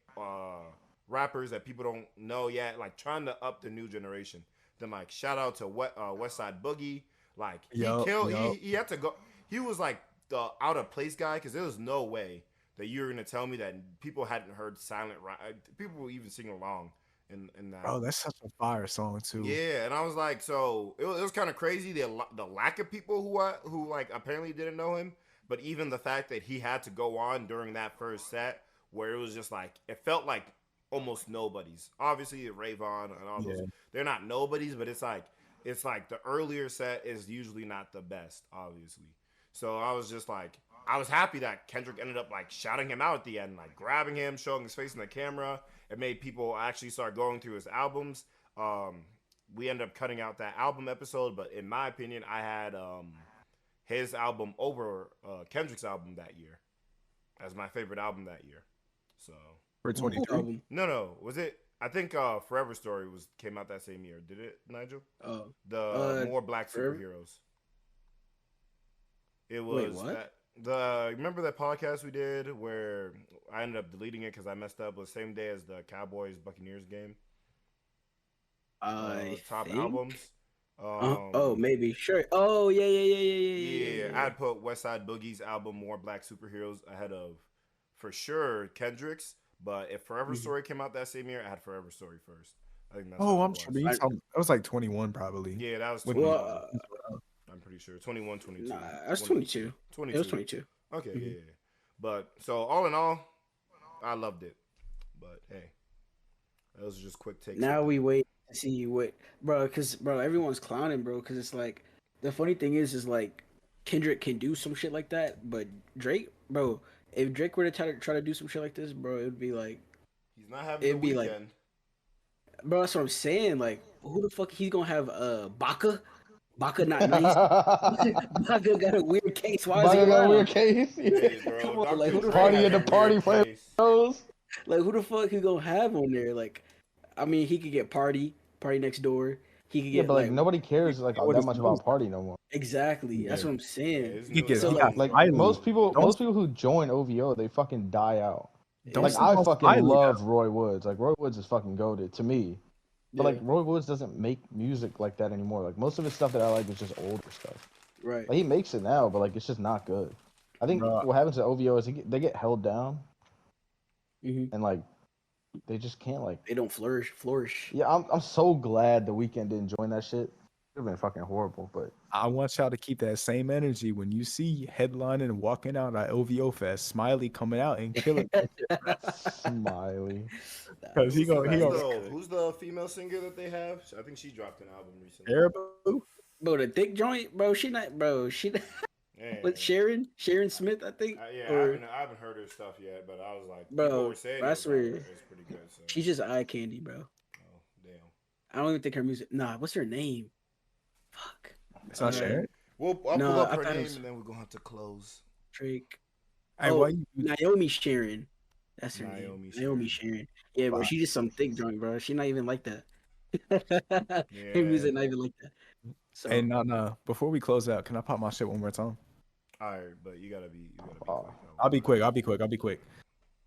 rappers that people don't know yet, like trying to up the new generation. Then like shout out to West Side Boogie. Like he had to go. He was like the out of place guy because there was no way that you were gonna tell me that people hadn't heard Silent Ride. People were even singing along. In that. Oh, that's such a fire song too. Yeah, and I was like, so it was kind of crazy the lack of people who like apparently didn't know him, but even the fact that he had to go on during that first set where it was just like it felt like almost nobodies. Obviously, Rayvon and all those, they're not nobodies, but it's like the earlier set is usually not the best, obviously. So I was just like, I was happy that Kendrick ended up like shouting him out at the end, like grabbing him, showing his face in the camera. It made people actually start going through his albums. We ended up cutting out that album episode, but in my opinion, I had his album over Kendrick's album that year as my favorite album that year. So for 23, no, was it? I think Forever Story came out that same year. Did it, Nigel? The More Black Superheroes. It was. Wait, what? Remember that podcast we did where I ended up deleting it because I messed up? It was the same day as the Cowboys Buccaneers game. Top albums. Maybe sure. Oh yeah. I'd put West Side Boogie's album More Black Superheroes ahead of for sure Kendrick's. But if Forever Story came out that same year, I had Forever Story first. I think that's. I'm sure. That was like 21 probably. Yeah, that was 21. I'm pretty sure 21, 22. Nah, that's 22. 22. It was 22. Okay, yeah. But so all in all, I loved it. But hey, those are just quick takes. Now we wait to see what, bro, because everyone's clowning, bro, because it's like the funny thing is like Kendrick can do some shit like that, but Drake, bro, if Drake were to try to do some shit like this, bro, it would be like he's not having. It'd be weekend. Like, bro, that's what I'm saying. Like, who the fuck he's gonna have? Baka. Baka not nice. Baka got a weird case. Why is he got a weird case? Hey, bro, come on, like who the party at the party players? Like who the fuck he gonna have on there? Like, I mean, he could get party next door. He could get but like nobody cares like that much about party no more. Exactly, that's what I'm saying. You get like most people who join OVO, they fucking die out. Like I fucking love Roy Woods. Like Roy Woods is fucking goated to me. But like Roy Woods doesn't make music like that anymore. Like most of his stuff that I like is just older stuff. Right. Like he makes it now, but like it's just not good. I think what happens to OVO is they get held down, and like they just can't like they don't flourish. Yeah, I'm so glad the Weeknd didn't join that shit. It would have been fucking horrible. But I want y'all to keep that same energy when you see headlining and walking out at OVO Fest. Smiley coming out and killing Smiley. Because who's the female singer that they have? I think she dropped an album recently. Caribou? Bro, the thick joint, bro. She with Sharon Smith, I think. I haven't heard her stuff yet, but I was like, bro, I swear it's pretty good. So. She's just eye candy, bro. Oh damn! I don't even think her music. Nah, what's her name? Fuck. It's not Sharon. I'll pull up her name and then we're gonna have to close. Drake. Hey, Naomi Sharon. That's her name. Naomi Sharon. Yeah, bro. She just some thick joint, bro. She not even like that. Her music not even like that. So. Hey, no. Before we close out, can I pop my shit one more time? All right, but you gotta be quick. I'll be quick.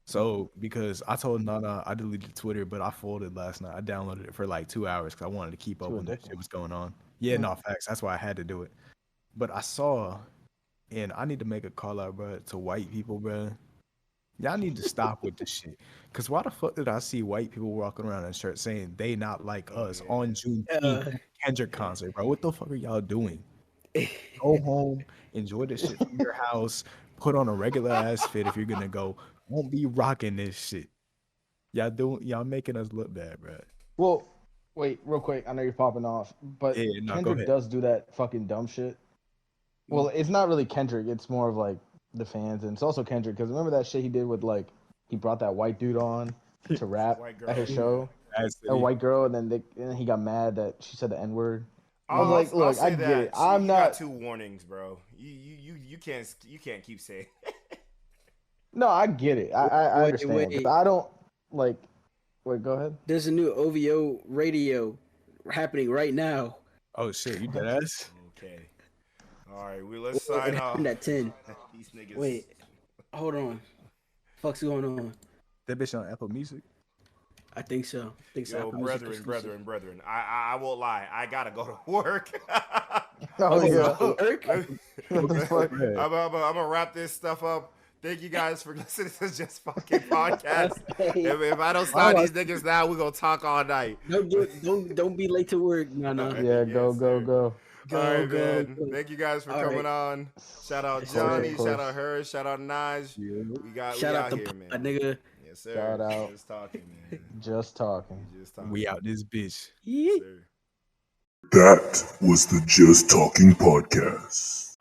So, because I told Nana I deleted Twitter, but I folded last night. I downloaded it for like 2 hours because I wanted to keep up when that shit was going on. Yeah, no, facts. That's why I had to do it. But I saw, and I need to make a call out, bro, to white people, bro. Y'all need to stop with this shit. Because why the fuck did I see white people walking around in shirts saying they not like us on Juneteenth Kendrick concert, bro? What the fuck are y'all doing? Go home, enjoy this shit from your house, put on a regular ass fit if you're gonna go. Won't be rocking this shit. Y'all making us look bad, bro. Well, wait, real quick. I know you're popping off, but Kendrick does do that fucking dumb shit. Well, it's not really Kendrick. It's more of like the fans, and it's also Kendrick because remember that shit he did with like he brought that white dude on to rap at his show, a white girl, and then he got mad that she said the N-word. I was like, look, I get it. I'm not. Got 2 warnings, bro. You can't keep saying. No, I get it. I understand. But I don't like. Wait, go ahead. There's a new OVO radio happening right now. Oh shit, you dead ass? Okay. All right, let's sign off. At 10. These niggas. Wait, hold on. Fuck's going on? That bitch on Apple Music? I think so. Yo, brethren. I won't lie. I gotta go to work. Oh yeah. Work? I'm gonna wrap this stuff up. Thank you guys for listening to Just Fucking Podcast. If I don't stop these niggas now, we're gonna talk all night. Don't be late to work. No. Yeah, go. All right, man. Thank you guys for coming on. Shout out Johnny. Shout out Hersh. Shout out Nij. We out here, man. Nigga. Yes, sir. Shout out. Just talking, man. Just talking. We out this bitch. Yes, sir. That was the Just Talking Podcast.